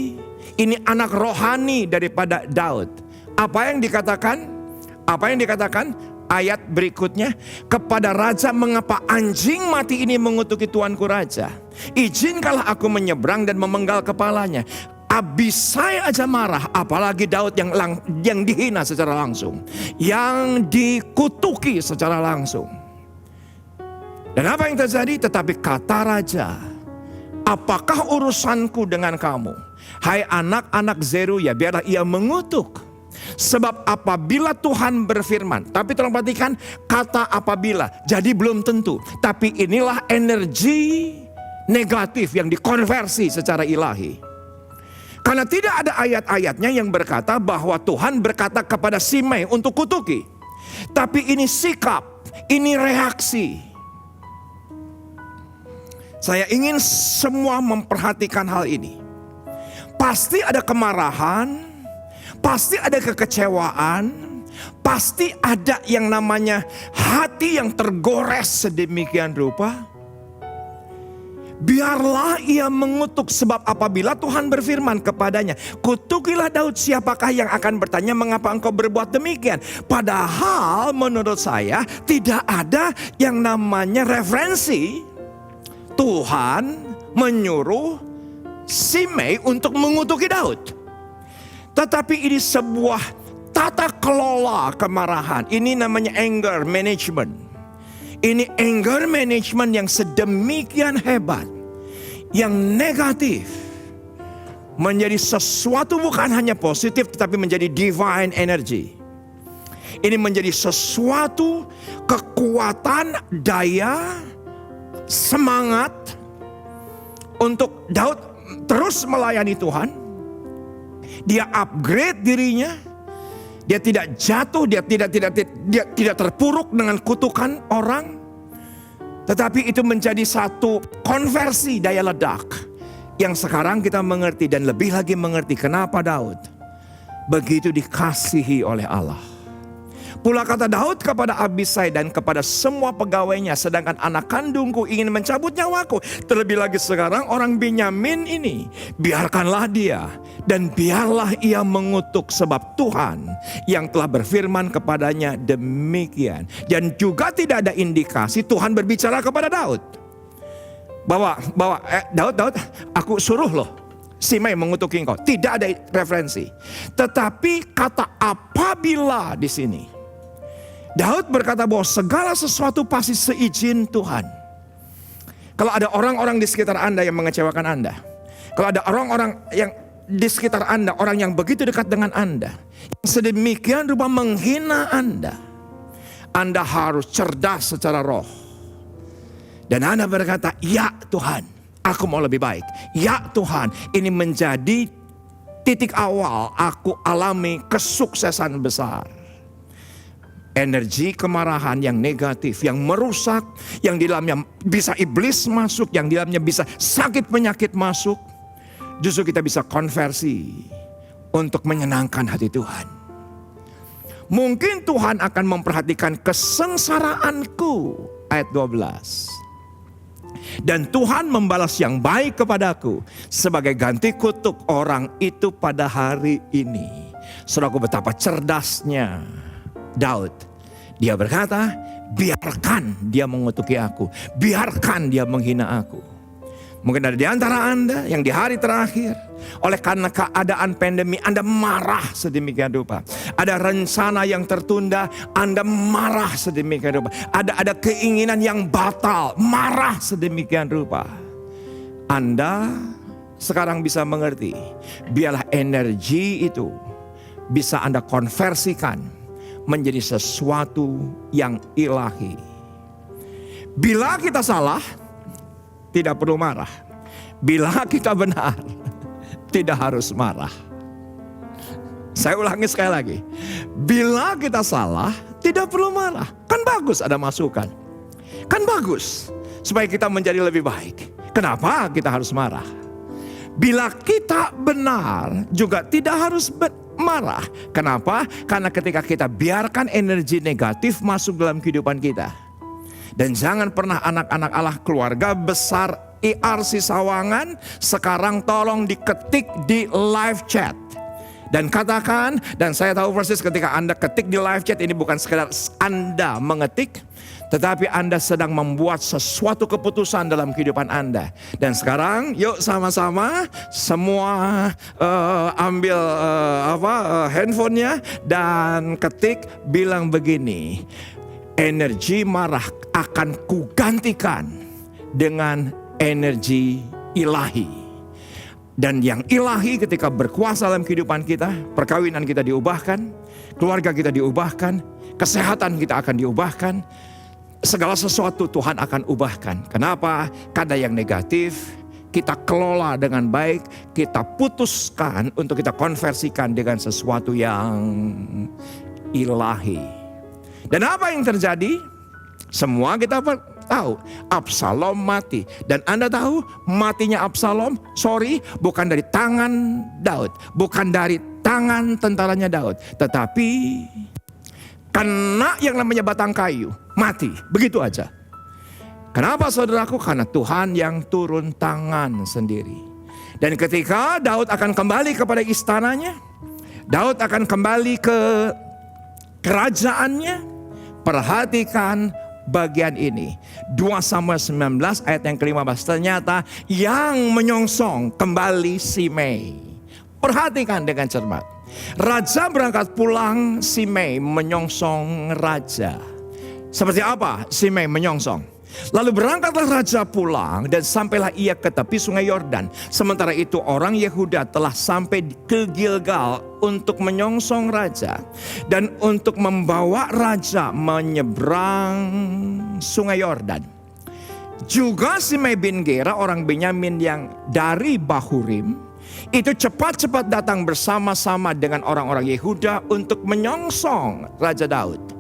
Ini anak rohani daripada Daud. Apa yang dikatakan? Apa yang dikatakan? Ayat berikutnya, kepada raja, mengapa anjing mati ini mengutuki tuanku raja? Izinkanlah aku menyeberang dan memenggal kepalanya. Abisai aja marah, apalagi Daud yang dihina secara langsung, yang dikutuki secara langsung. Dan apa yang terjadi? Tetapi kata raja, apakah urusanku dengan kamu? Hai anak-anak Zeruya, biarlah ia mengutuk. Sebab apabila Tuhan berfirman, tapi tolong perhatikan kata apabila, jadi belum tentu. Tapi inilah energi negatif yang dikonversi secara ilahi. Karena tidak ada ayat-ayatnya yang berkata bahwa Tuhan berkata kepada Simei untuk kutuki. Tapi ini sikap, ini reaksi. Saya ingin semua memperhatikan hal ini. Pasti ada kemarahan, pasti ada kekecewaan, pasti ada yang namanya hati yang tergores sedemikian rupa. Biarlah ia mengutuk, sebab apabila Tuhan berfirman kepadanya, kutukilah Daud, siapakah yang akan bertanya mengapa engkau berbuat demikian? Padahal menurut saya tidak ada yang namanya referensi Tuhan menyuruh Simei untuk mengutuki Daud. Tetapi ini sebuah tata kelola kemarahan. Ini namanya anger management. Ini anger management yang sedemikian hebat, yang negatif, menjadi sesuatu bukan hanya positif tetapi menjadi divine energy. Ini menjadi sesuatu kekuatan, daya, semangat untuk Daud terus melayani Tuhan. Dia upgrade dirinya. Dia tidak jatuh, dia tidak terpuruk dengan kutukan orang. Tetapi itu menjadi satu konversi daya ledak. Yang sekarang kita mengerti dan lebih lagi mengerti kenapa Daud begitu dikasihi oleh Allah. Pula kata Daud kepada Abisai dan kepada semua pegawainya, sedangkan anak kandungku ingin mencabut nyawaku. Terlebih lagi sekarang orang Benyamin ini, biarkanlah dia dan biarlah ia mengutuk, sebab Tuhan yang telah berfirman kepadanya demikian. Dan juga tidak ada indikasi Tuhan berbicara kepada Daud bahwa Daud, aku suruh loh Simei mengutuki engkau. Tidak ada referensi. Tetapi kata apabila di sini, Daud berkata bahwa segala sesuatu pasti seizin Tuhan. Kalau ada orang-orang di sekitar Anda yang mengecewakan Anda, kalau ada orang-orang yang di sekitar Anda, orang yang begitu dekat dengan Anda, yang sedemikian rupa menghina Anda harus cerdas secara roh. Dan Anda berkata, ya Tuhan, aku mau lebih baik. Ya Tuhan, ini menjadi titik awal aku alami kesuksesan besar. Energi kemarahan yang negatif, yang merusak, yang di dalamnya bisa iblis masuk, yang di dalamnya bisa sakit penyakit masuk. Justru kita bisa konversi untuk menyenangkan hati Tuhan. Mungkin Tuhan akan memperhatikan kesengsaraanku. Ayat 12. Dan Tuhan membalas yang baik kepadaku sebagai ganti kutuk orang itu pada hari ini. Saudaraku, betapa cerdasnya Daud. Dia berkata, biarkan dia mengutuki aku, biarkan dia menghina aku. Mungkin ada di antara Anda yang di hari terakhir, oleh karena keadaan pandemi Anda marah sedemikian rupa. Ada rencana yang tertunda, Anda marah sedemikian rupa. Ada keinginan yang batal, marah sedemikian rupa. Anda sekarang bisa mengerti, biarlah energi itu bisa Anda konversikan menjadi sesuatu yang ilahi. Bila kita salah, tidak perlu marah. Bila kita benar, tidak harus marah. Saya ulangi sekali lagi. Bila kita salah, tidak perlu marah. Kan bagus ada masukan. Kan bagus supaya kita menjadi lebih baik. Kenapa kita harus marah? Bila kita benar, juga tidak harus marah. Kenapa? Karena ketika kita biarkan energi negatif masuk dalam kehidupan kita. Dan jangan pernah anak-anak Allah, keluarga besar IRC Sawangan, sekarang tolong diketik di live chat. Dan katakan, dan saya tahu persis ketika Anda ketik di live chat, ini bukan sekedar Anda mengetik, tetapi Anda sedang membuat sesuatu keputusan dalam kehidupan Anda. Dan sekarang yuk sama-sama semua ambil handphonenya dan ketik, bilang begini, energi marah akan kugantikan dengan energi ilahi. Dan yang ilahi ketika berkuasa dalam kehidupan kita, perkawinan kita diubahkan, keluarga kita diubahkan, kesehatan kita akan diubahkan, segala sesuatu Tuhan akan ubahkan. Kenapa? Karena yang negatif kita kelola dengan baik, kita putuskan untuk kita konversikan dengan sesuatu yang ilahi. Dan apa yang terjadi? Semua kita tahu, Absalom mati. Dan Anda tahu matinya Absalom, bukan dari tangan Daud, bukan dari tangan tentaranya Daud, tetapi kena yang namanya batang kayu, mati, begitu aja. Kenapa saudaraku? Karena Tuhan yang turun tangan sendiri. Dan ketika Daud akan kembali kepada istananya, Daud akan kembali ke kerajaannya, perhatikan bagian ini. 2 Samuel 19 ayat yang ke-15, ternyata yang menyongsong kembali Simei. Perhatikan dengan cermat. Raja berangkat pulang, Simei menyongsong raja. Seperti apa Simei menyongsong? Lalu berangkatlah raja pulang dan sampailah ia ke tepi sungai Yordan. Sementara itu orang Yehuda telah sampai ke Gilgal untuk menyongsong raja. Dan untuk membawa raja menyeberang sungai Yordan. Juga Simei bin Gera orang Benyamin yang dari Bahurim itu cepat-cepat datang bersama-sama dengan orang-orang Yehuda untuk menyongsong Raja Daud.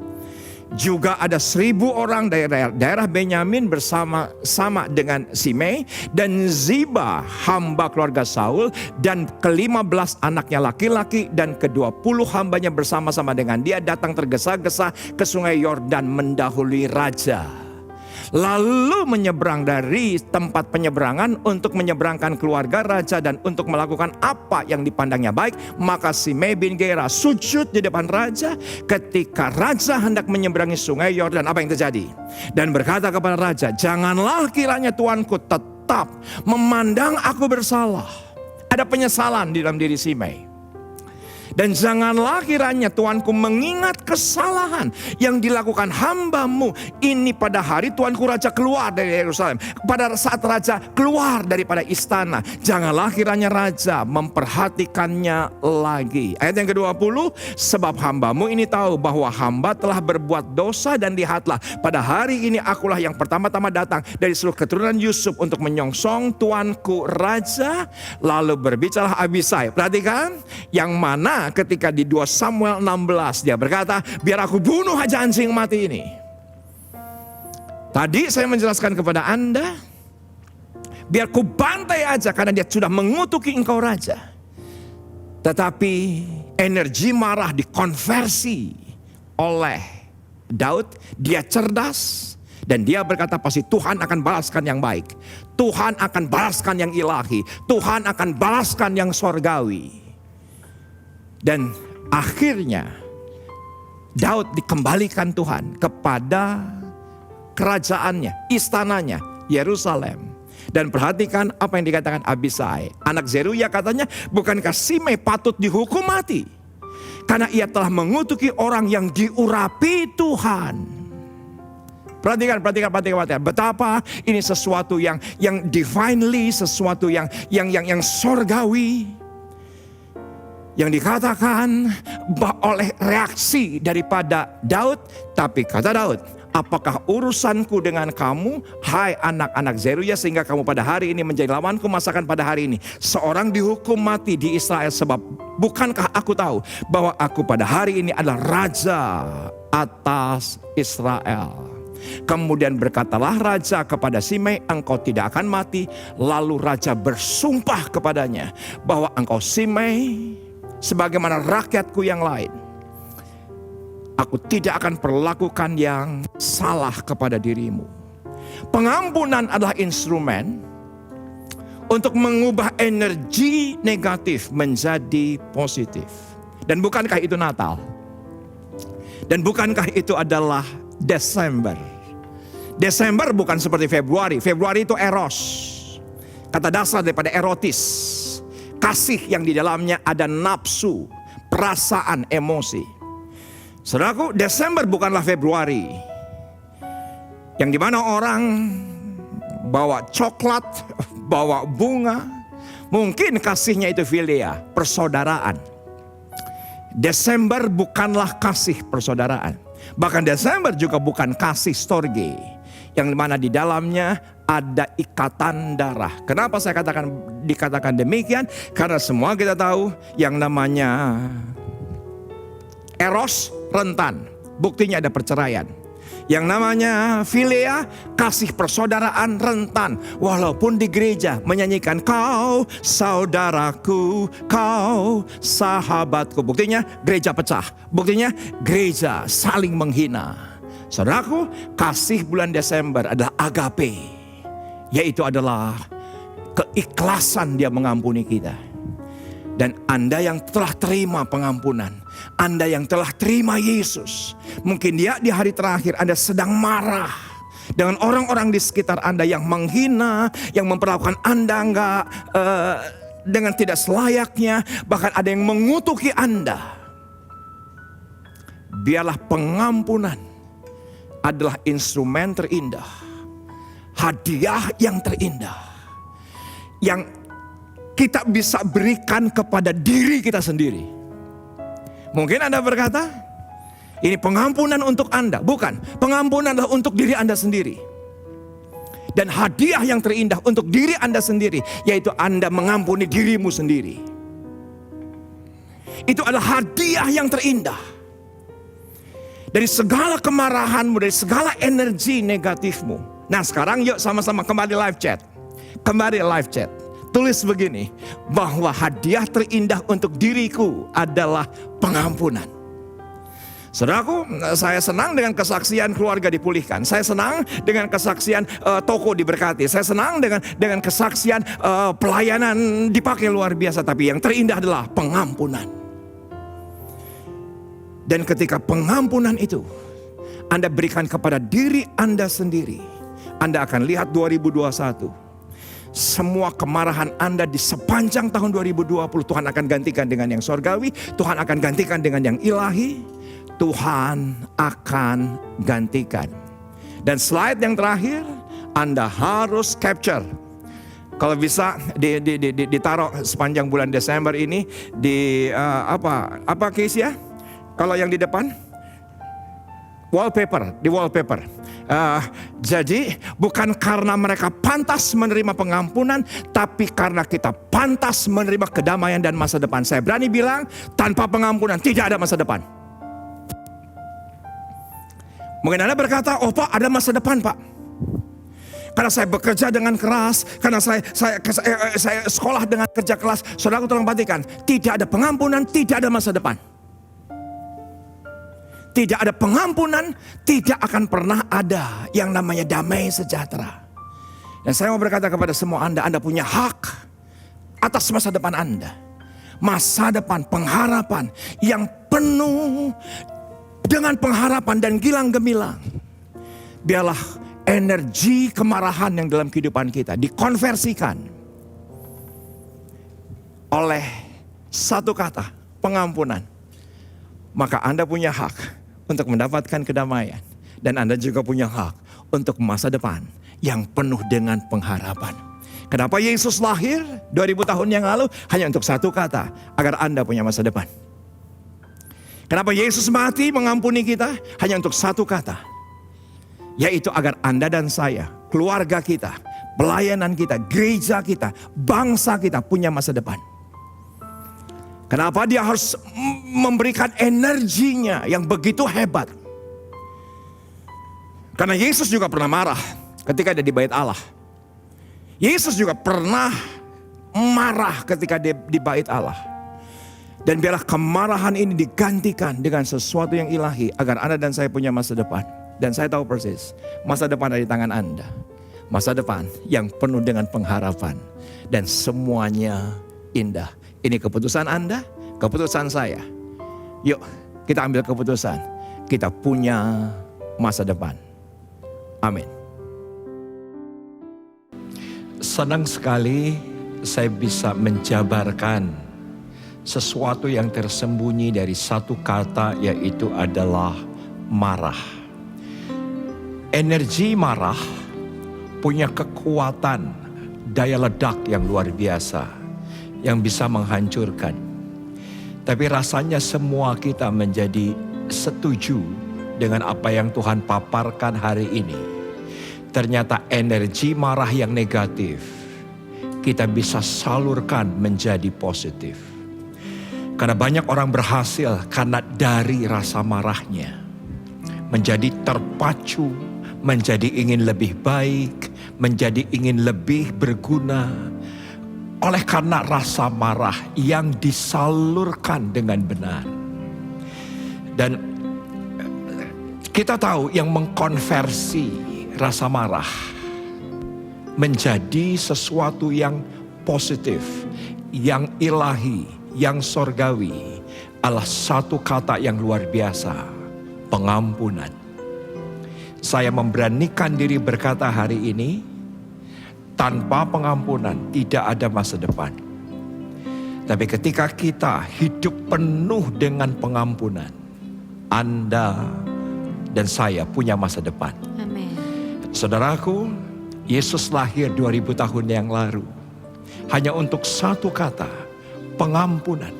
Juga ada 1.000 orang dari daerah Benyamin bersama-sama dengan Simei dan Ziba hamba keluarga Saul dan ke-15 anaknya laki-laki dan ke-20 hambanya bersama-sama dengan dia datang tergesa-gesa ke sungai Yordan mendahului raja. Lalu menyeberang dari tempat penyeberangan untuk menyeberangkan keluarga raja dan untuk melakukan apa yang dipandangnya baik. Maka Simei bin Gera sujud di depan raja ketika raja hendak menyeberangi sungai Yordan. Apa yang terjadi? Dan berkata kepada raja, janganlah kiranya tuanku tetap memandang aku bersalah. Ada penyesalan di dalam diri Simei. Dan janganlah kiranya tuanku mengingat kesalahan yang dilakukan hambamu ini pada hari tuanku raja keluar dari Yerusalem. Pada saat raja keluar daripada istana, janganlah kiranya raja memperhatikannya lagi. Ayat yang ke-20, sebab hambamu ini tahu bahwa hamba telah berbuat dosa dan lihatlah pada hari ini akulah yang pertama-tama datang dari seluruh keturunan Yusuf untuk menyongsong tuanku raja. Lalu berbicaralah Abisai. Perhatikan, yang mana ketika di 2 Samuel 16 dia berkata, biar aku bunuh aja anjing mati ini. Tadi saya menjelaskan kepada Anda, biar ku bantai aja karena dia sudah mengutuki engkau raja. Tetapi energi marah dikonversi oleh Daud. Dia cerdas dan dia berkata pasti Tuhan akan balaskan yang baik. Tuhan akan balaskan yang ilahi. Tuhan akan balaskan yang sorgawi. Dan akhirnya Daud dikembalikan Tuhan kepada kerajaannya, istananya, Yerusalem. Dan perhatikan apa yang dikatakan Abisai, anak Zeruya, katanya, bukankah Simei patut dihukum mati karena ia telah mengutuki orang yang diurapi Tuhan. Perhatikan. Betapa ini sesuatu yang divinely, sesuatu yang sorgawi. Yang dikatakan oleh reaksi daripada Daud. Tapi kata Daud, apakah urusanku dengan kamu, hai anak-anak Zeruya, sehingga kamu pada hari ini menjadi lawanku? Masakan pada hari ini seorang dihukum mati di Israel, sebab bukankah aku tahu bahwa aku pada hari ini adalah raja atas Israel? Kemudian berkatalah raja kepada Simei, engkau tidak akan mati. Lalu raja bersumpah kepadanya bahwa engkau Simei, sebagaimana rakyatku yang lain, aku tidak akan perlakukan yang salah kepada dirimu. Pengampunan adalah instrumen untuk mengubah energi negatif menjadi positif. Dan bukankah itu Natal? Dan bukankah itu adalah Desember? Desember bukan seperti Februari. Februari itu eros, kata dasar daripada erotis. Kasih yang di dalamnya ada nafsu, perasaan, emosi. Saudaraku, Desember bukanlah Februari, yang dimana orang bawa coklat, bawa bunga, Mungkin kasihnya itu philia, persaudaraan. Desember bukanlah kasih persaudaraan. Bahkan Desember juga bukan kasih storge, yang mana di dalamnya ada ikatan darah. Kenapa saya dikatakan demikian? Karena semua kita tahu yang namanya eros rentan, buktinya ada perceraian. Yang namanya philia, kasih persaudaraan rentan. Walaupun di gereja menyanyikan kau saudaraku, kau sahabatku. Buktinya gereja pecah. Buktinya gereja saling menghina. Saudaraku, kasih bulan Desember adalah agape. Yaitu adalah keikhlasan dia mengampuni kita. Dan Anda yang telah terima pengampunan, Anda yang telah terima Yesus, mungkin dia di hari terakhir Anda sedang marah dengan orang-orang di sekitar Anda yang menghina, yang memperlakukan Anda dengan tidak selayaknya, bahkan ada yang mengutuki Anda. Biarlah pengampunan adalah instrumen terindah, hadiah yang terindah, yang kita bisa berikan kepada diri kita sendiri. Mungkin Anda berkata, ini pengampunan untuk Anda. Bukan, pengampunan adalah untuk diri Anda sendiri. Dan hadiah yang terindah untuk diri Anda sendiri, yaitu Anda mengampuni dirimu sendiri. Itu adalah hadiah yang terindah. Dari segala kemarahanmu, dari segala energi negatifmu. Nah sekarang yuk sama-sama kembali live chat. Kembali live chat. Tulis begini, bahwa hadiah terindah untuk diriku adalah pengampunan. Saudaraku, saya senang dengan kesaksian keluarga dipulihkan. Saya senang dengan kesaksian toko diberkati. Saya senang dengan kesaksian pelayanan dipakai luar biasa. Tapi yang terindah adalah pengampunan. Dan ketika pengampunan itu Anda berikan kepada diri Anda sendiri, Anda akan lihat 2021. Semua kemarahan Anda di sepanjang tahun 2020 Tuhan akan gantikan dengan yang sorgawi. Tuhan akan gantikan dengan yang ilahi. Tuhan akan gantikan. Dan slide yang terakhir, Anda harus capture. Kalau bisa ditaruh sepanjang bulan Desember ini di apa case ya? Kalau yang di depan wallpaper. Jadi bukan karena mereka pantas menerima pengampunan, tapi karena kita pantas menerima kedamaian dan masa depan. Saya berani bilang, tanpa pengampunan tidak ada masa depan. Mungkin Anda berkata, oh Pak ada masa depan Pak. Karena saya bekerja dengan keras, karena saya sekolah dengan kerja keras. Saudara tolong perhatikan, tidak ada pengampunan, tidak ada masa depan. Tidak ada pengampunan, tidak akan pernah ada yang namanya damai sejahtera. Dan saya mau berkata kepada semua Anda punya hak atas masa depan Anda. Masa depan, pengharapan yang penuh dengan pengharapan dan gilang gemilang. Biarlah energi kemarahan yang dalam kehidupan kita dikonversikan oleh satu kata, pengampunan. Maka Anda punya hak untuk mendapatkan kedamaian. Dan Anda juga punya hak untuk masa depan yang penuh dengan pengharapan. Kenapa Yesus lahir 2000 tahun yang lalu? Hanya untuk satu kata, agar Anda punya masa depan. Kenapa Yesus mati mengampuni kita? Hanya untuk satu kata, yaitu agar Anda dan saya, keluarga kita, pelayanan kita, gereja kita, bangsa kita punya masa depan. Kenapa dia harus memberikan energinya yang begitu hebat? Karena Yesus juga pernah marah ketika dia di bait Allah. Yesus juga pernah marah ketika dia di bait Allah. Dan biarlah kemarahan ini digantikan dengan sesuatu yang ilahi, agar Anda dan saya punya masa depan. Dan saya tahu persis, masa depan ada di tangan Anda. Masa depan yang penuh dengan pengharapan. Dan semuanya indah. Ini keputusan Anda, keputusan saya. Yuk kita ambil keputusan. Kita punya masa depan. Amin. Senang sekali saya bisa menjabarkan sesuatu yang tersembunyi dari satu kata, yaitu adalah marah. Energi marah punya kekuatan daya ledak yang luar biasa. yang bisa menghancurkan. Tapi rasanya semua kita menjadi setuju dengan apa yang Tuhan paparkan hari ini. Ternyata energi marah yang negatif kita bisa salurkan menjadi positif. Karena banyak orang berhasil karena dari rasa marahnya menjadi terpacu, menjadi ingin lebih baik, menjadi ingin lebih berguna. Oleh karena rasa marah yang disalurkan dengan benar. Dan kita tahu yang mengkonversi rasa marah menjadi sesuatu yang positif, yang ilahi, yang sorgawi adalah satu kata yang luar biasa, pengampunan. Saya memberanikan diri berkata hari ini, tanpa pengampunan tidak ada masa depan. Tapi ketika kita hidup penuh dengan pengampunan, Anda dan saya punya masa depan. Amin. Saudaraku, Yesus lahir 2000 tahun yang lalu hanya untuk satu kata, pengampunan.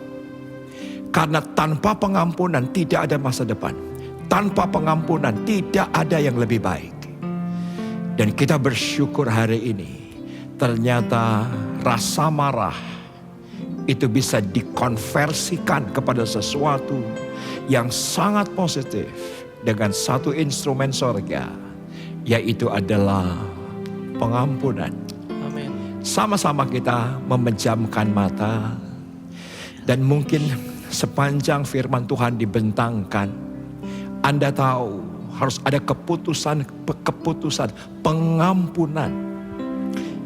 Karena tanpa pengampunan tidak ada masa depan. Tanpa pengampunan tidak ada yang lebih baik. Dan kita bersyukur hari ini, ternyata rasa marah itu bisa dikonversikan kepada sesuatu yang sangat positif dengan satu instrumen sorga, yaitu adalah pengampunan. Amin. Sama-sama kita memejamkan mata, dan mungkin sepanjang firman Tuhan dibentangkan, Anda tahu harus ada keputusan pengampunan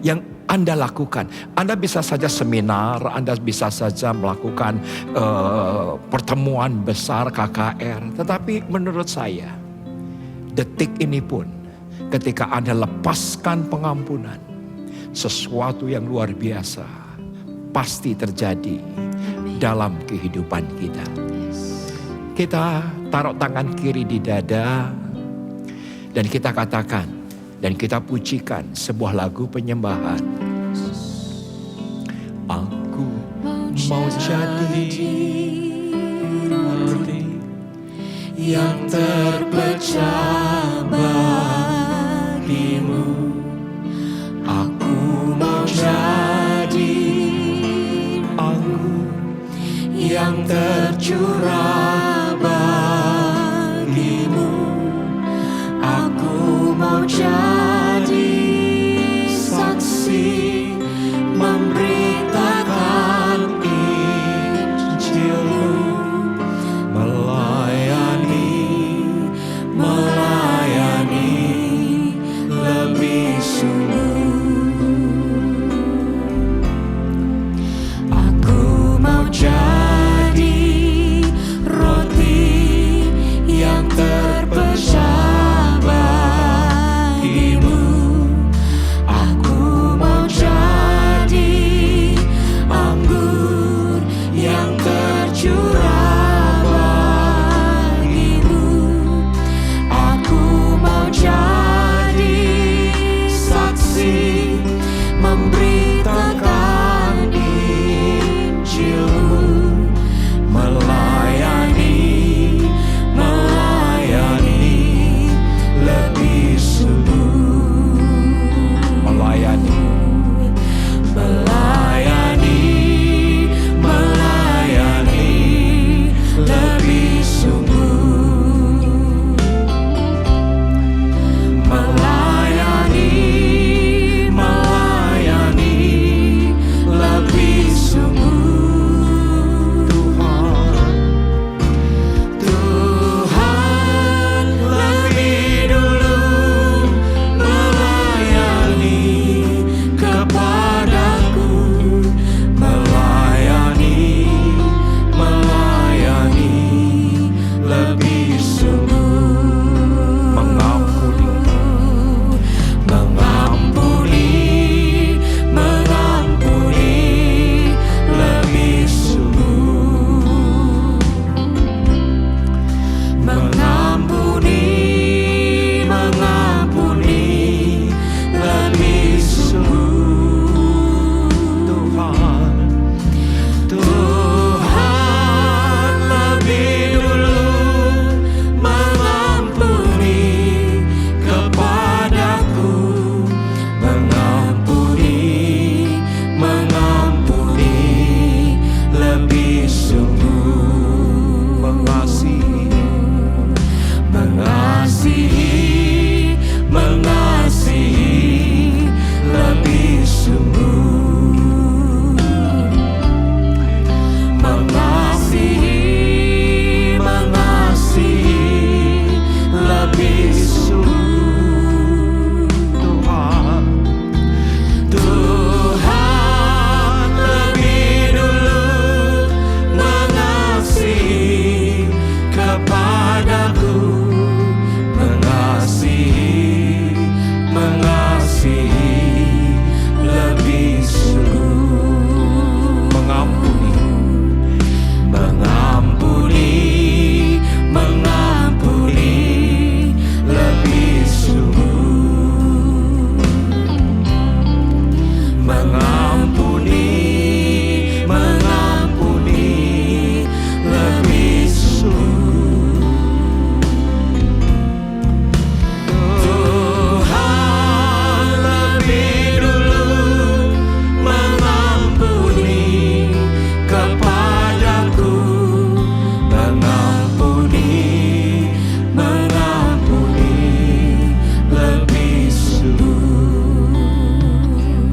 yang Anda lakukan. Anda bisa saja seminar, Anda bisa saja melakukan pertemuan besar KKR. Tetapi menurut saya, detik ini pun ketika Anda lepaskan pengampunan, sesuatu yang luar biasa pasti terjadi dalam kehidupan kita. Kita taruh tangan kiri di dada dan kita katakan dan kita pujikan sebuah lagu penyembahan. Aku mau jadi roti yang terpecah bagimu. Aku mau jadi anggur yang tercurah bagimu. Aku mau jadi saksi memberitakan Injil-Mu, melayani lebih sungguh. Aku mau jadi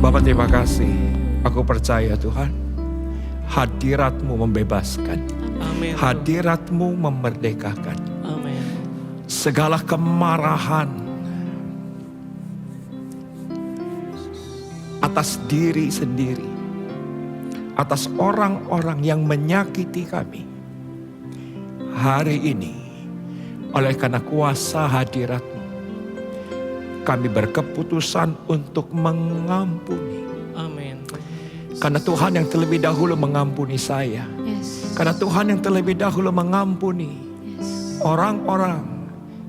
Bapak terima kasih. Aku percaya Tuhan, hadirat-Mu membebaskan. Amin. Hadirat-Mu memerdekakan. Amin. Segala kemarahan atas diri sendiri, atas orang-orang yang menyakiti kami, hari ini oleh karena kuasa hadirat-Mu, kami berkeputusan untuk mengampuni. Amin. Karena Tuhan yang terlebih dahulu mengampuni saya. Yes. Karena Tuhan yang terlebih dahulu mengampuni Yes. orang-orang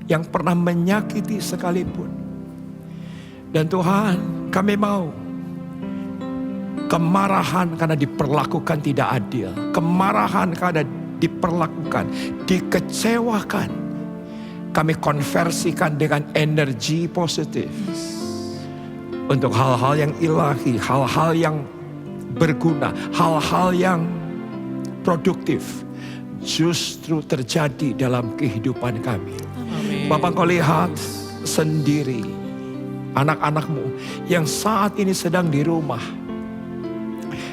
yang pernah menyakiti sekalipun. Dan Tuhan, kami mau kemarahan karena diperlakukan tidak adil, kemarahan karena diperlakukan, dikecewakan, kami konversikan dengan energi positif untuk hal-hal yang ilahi, hal-hal yang berguna, hal-hal yang produktif justru terjadi dalam kehidupan kami. Amin. Bapak, Engkau lihat sendiri anak-anak-Mu yang saat ini sedang di rumah,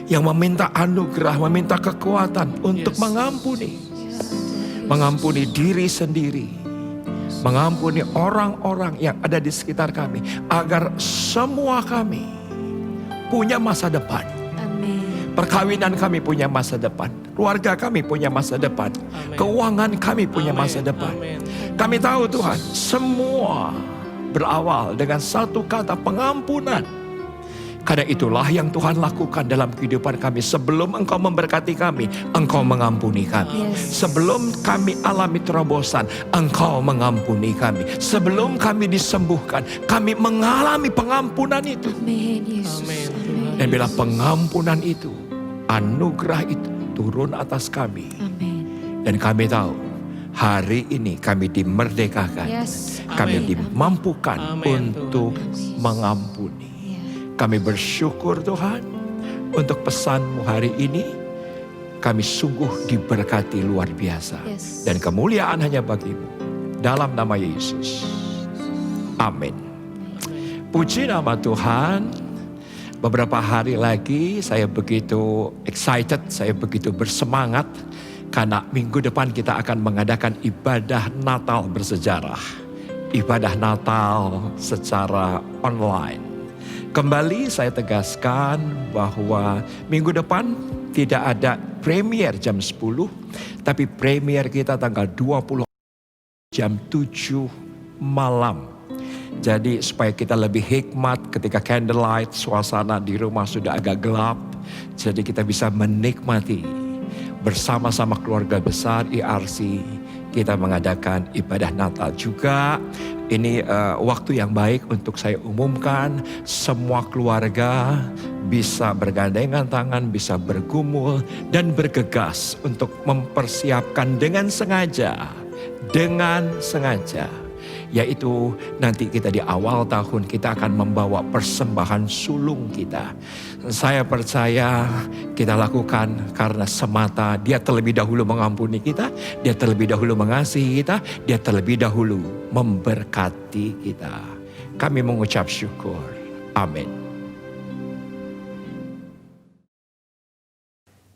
yang meminta anugerah, meminta kekuatan untuk Yes. mengampuni diri sendiri, mengampuni orang-orang yang ada di sekitar kami, agar semua kami punya masa depan. Amin. Perkawinan kami punya masa depan, keluarga kami punya masa depan, Amin. keuangan kami punya Amin. masa depan. Amin. Kami tahu Tuhan, semua berawal dengan satu kata, pengampunan. Karena itulah yang Tuhan lakukan dalam kehidupan kami. Sebelum Engkau memberkati kami, Engkau mengampuni kami. Yes. Sebelum kami alami terobosan, Engkau mengampuni kami. Sebelum kami disembuhkan, kami mengalami pengampunan itu. Amin, Yesus. Amin, Amin. Dan bila pengampunan itu, anugerah itu turun atas kami. Amin. Dan kami tahu, hari ini kami dimerdekakan. Yes. Kami Amin. dimampukan Amin, untuk Tuhan. mengampuni. Ya. Kami bersyukur Tuhan untuk pesan-Mu hari ini. Kami sungguh diberkati luar biasa. Yes. Dan kemuliaan hanya bagi-Mu. Dalam nama Yesus. Amin. Puji nama Tuhan. Beberapa hari lagi saya begitu excited, saya begitu bersemangat. Karena minggu depan kita akan mengadakan ibadah Natal bersejarah. Ibadah Natal secara online. Kembali saya tegaskan bahwa minggu depan tidak ada premier jam 10. Tapi premier kita tanggal 20 jam 7 malam. Jadi supaya kita lebih hikmat ketika candlelight, suasana di rumah sudah agak gelap. Jadi kita bisa menikmati bersama-sama keluarga besar IRC. Kita mengadakan ibadah Natal juga. Ini waktu yang baik untuk saya umumkan. Semua keluarga bisa bergandengan tangan, bisa bergumul dan bergegas untuk mempersiapkan dengan sengaja. Yaitu nanti kita di awal tahun kita akan membawa persembahan sulung kita. Saya percaya kita lakukan karena semata Dia terlebih dahulu mengampuni kita, Dia terlebih dahulu mengasihi kita, Dia terlebih dahulu memberkati kita. Kami mengucap syukur. Amin.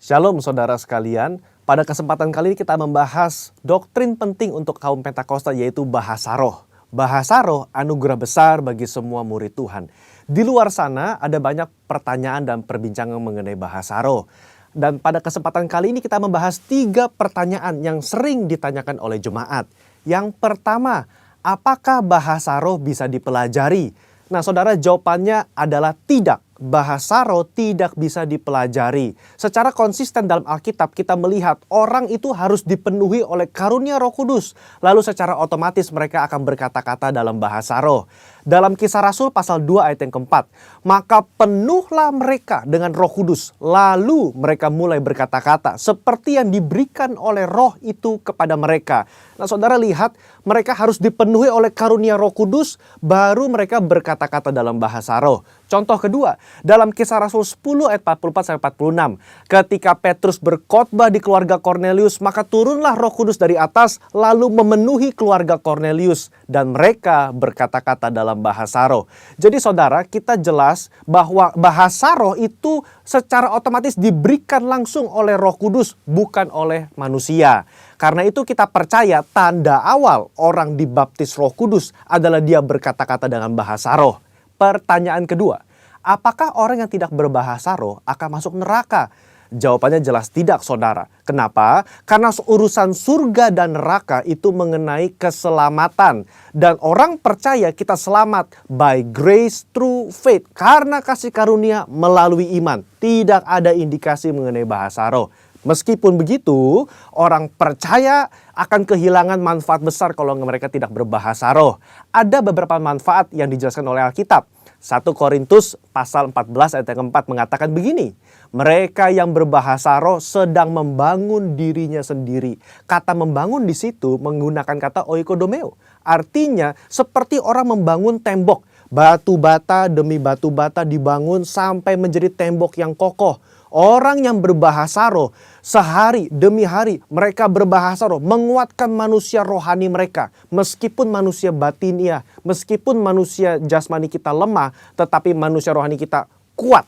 Shalom saudara sekalian, pada kesempatan kali ini kita membahas doktrin penting untuk kaum Pentakosta yaitu bahasa roh. Bahasa roh anugerah besar bagi semua murid Tuhan. Di luar sana ada banyak pertanyaan dan perbincangan mengenai bahasa roh. Dan pada kesempatan kali ini kita membahas 3 pertanyaan yang sering ditanyakan oleh jemaat. Yang pertama, apakah bahasa roh bisa dipelajari? Nah saudara, jawabannya adalah tidak. Bahasa roh tidak bisa dipelajari. Secara konsisten dalam Alkitab kita melihat orang itu harus dipenuhi oleh karunia Roh Kudus. Lalu secara otomatis mereka akan berkata-kata dalam bahasa roh. Dalam Kisah Rasul pasal 2 ayat yang keempat. Maka penuhlah mereka dengan Roh Kudus. Lalu mereka mulai berkata-kata seperti yang diberikan oleh roh itu kepada mereka. Nah saudara lihat, mereka harus dipenuhi oleh karunia Roh Kudus baru mereka berkata-kata dalam bahasa roh. Contoh kedua, Dalam Kisah Rasul 10 ayat 44-46, ketika Petrus berkhotbah di keluarga Kornelius, maka turunlah Roh Kudus dari atas lalu memenuhi keluarga Kornelius dan mereka berkata-kata dalam bahasa roh. Jadi saudara, kita jelas bahwa bahasa roh itu secara otomatis diberikan langsung oleh Roh Kudus, bukan oleh manusia. Karena itu kita percaya tanda awal orang dibaptis Roh Kudus adalah dia berkata-kata dengan bahasa roh. Pertanyaan kedua, apakah orang yang tidak berbahasa roh akan masuk neraka? Jawabannya jelas tidak, saudara. Kenapa? Karena urusan surga dan neraka itu mengenai keselamatan. Dan orang percaya kita selamat by grace through faith. Karena kasih karunia melalui iman. Tidak ada indikasi mengenai bahasa roh. Meskipun begitu, orang percaya akan kehilangan manfaat besar kalau mereka tidak berbahasa roh. Ada beberapa manfaat yang dijelaskan oleh Alkitab. 1 Korintus pasal 14 ayat yang keempat mengatakan begini. Mereka yang berbahasa roh sedang membangun dirinya sendiri. Kata membangun di situ menggunakan kata oikodomeo. Artinya seperti orang membangun tembok. Batu bata demi batu bata dibangun sampai menjadi tembok yang kokoh. Orang yang berbahasa roh, sehari demi hari mereka berbahasa roh, menguatkan manusia rohani mereka. Meskipun manusia batinia, meskipun manusia jasmani kita lemah, tetapi manusia rohani kita kuat.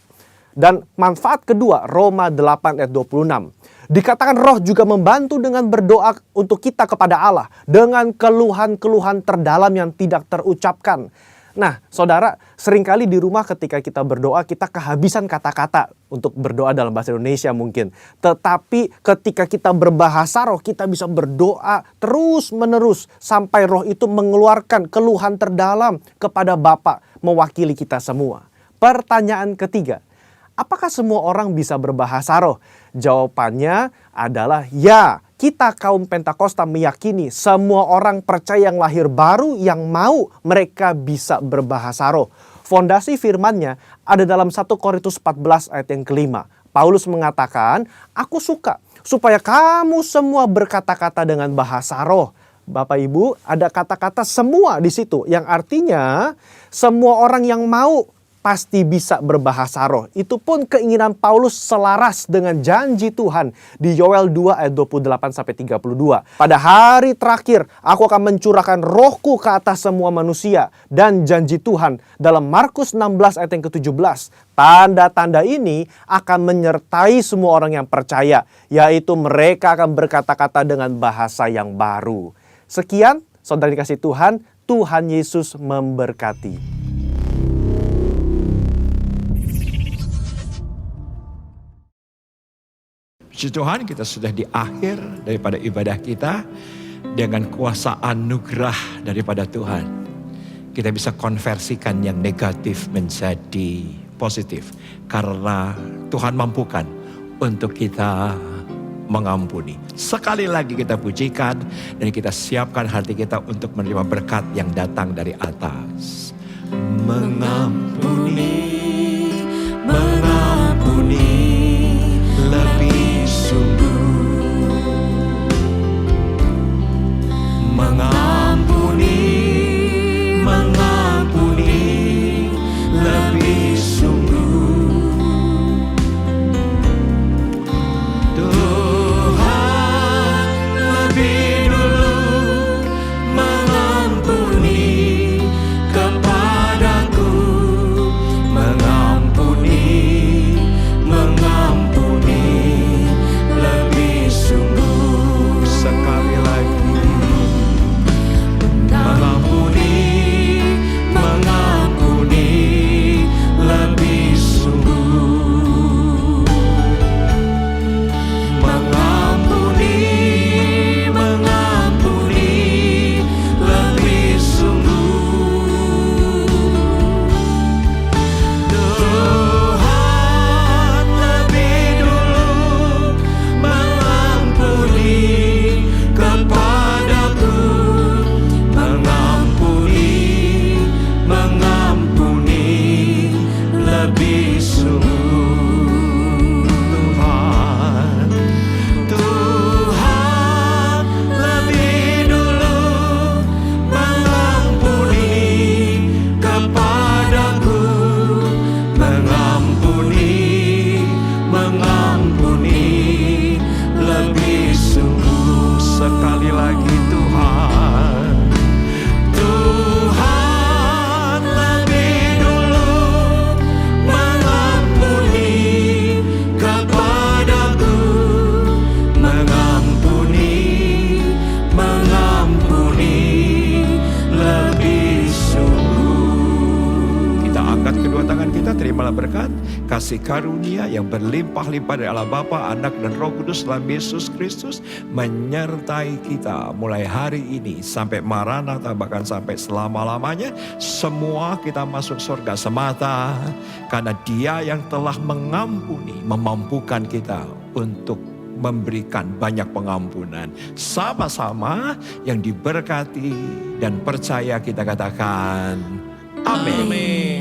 Dan manfaat kedua, Roma 8 ayat 26. Dikatakan roh juga membantu dengan berdoa untuk kita kepada Allah, dengan keluhan-keluhan terdalam yang tidak terucapkan. Nah, saudara, seringkali di rumah ketika kita berdoa, kita kehabisan kata-kata untuk berdoa dalam bahasa Indonesia mungkin. Tetapi ketika kita berbahasa roh, kita bisa berdoa terus-menerus sampai roh itu mengeluarkan keluhan terdalam kepada Bapa mewakili kita semua. Pertanyaan ketiga, apakah semua orang bisa berbahasa roh? Jawabannya adalah ya. Kita kaum Pentakosta meyakini semua orang percaya yang lahir baru yang mau mereka bisa berbahasa roh. Fondasi firman-Nya ada dalam 1 Korintus 14 ayat yang kelima. Paulus mengatakan, aku suka supaya kamu semua berkata-kata dengan bahasa roh. Bapak Ibu, ada kata-kata semua di situ yang artinya semua orang yang mau pasti bisa berbahasa roh. Itu pun keinginan Paulus selaras dengan janji Tuhan di Yoel 2 ayat 28-32. Pada hari terakhir aku akan mencurahkan rohku ke atas semua manusia. Dan janji Tuhan dalam Markus 16 ayat yang ke-17. Tanda-tanda ini akan menyertai semua orang yang percaya. Yaitu mereka akan berkata-kata dengan bahasa yang baru. Sekian, saudara dikasih Tuhan, Tuhan Yesus memberkati. Puji Tuhan, kita sudah di akhir daripada ibadah kita dengan kuasa anugerah daripada Tuhan. Kita bisa konversikan yang negatif menjadi positif karena Tuhan mampukan untuk kita mengampuni. Sekali lagi kita pujikan dan kita siapkan hati kita untuk menerima berkat yang datang dari atas. Mengampuni, mengampuni lebih sungguh, mengampuni, mengampuni lebih sungguh. Tuhan lebih dulu mengampuni kepadaku tangan kita, terimalah berkat, kasih karunia yang berlimpah-limpah dari Allah Bapa, Anak dan Roh Kudus dalam Yesus Kristus menyertai kita mulai hari ini sampai Maranatha, bahkan sampai selama-lamanya. Semua kita masuk surga semata karena Dia yang telah mengampuni, memampukan kita untuk memberikan banyak pengampunan. Sama-sama yang diberkati dan percaya kita katakan amin.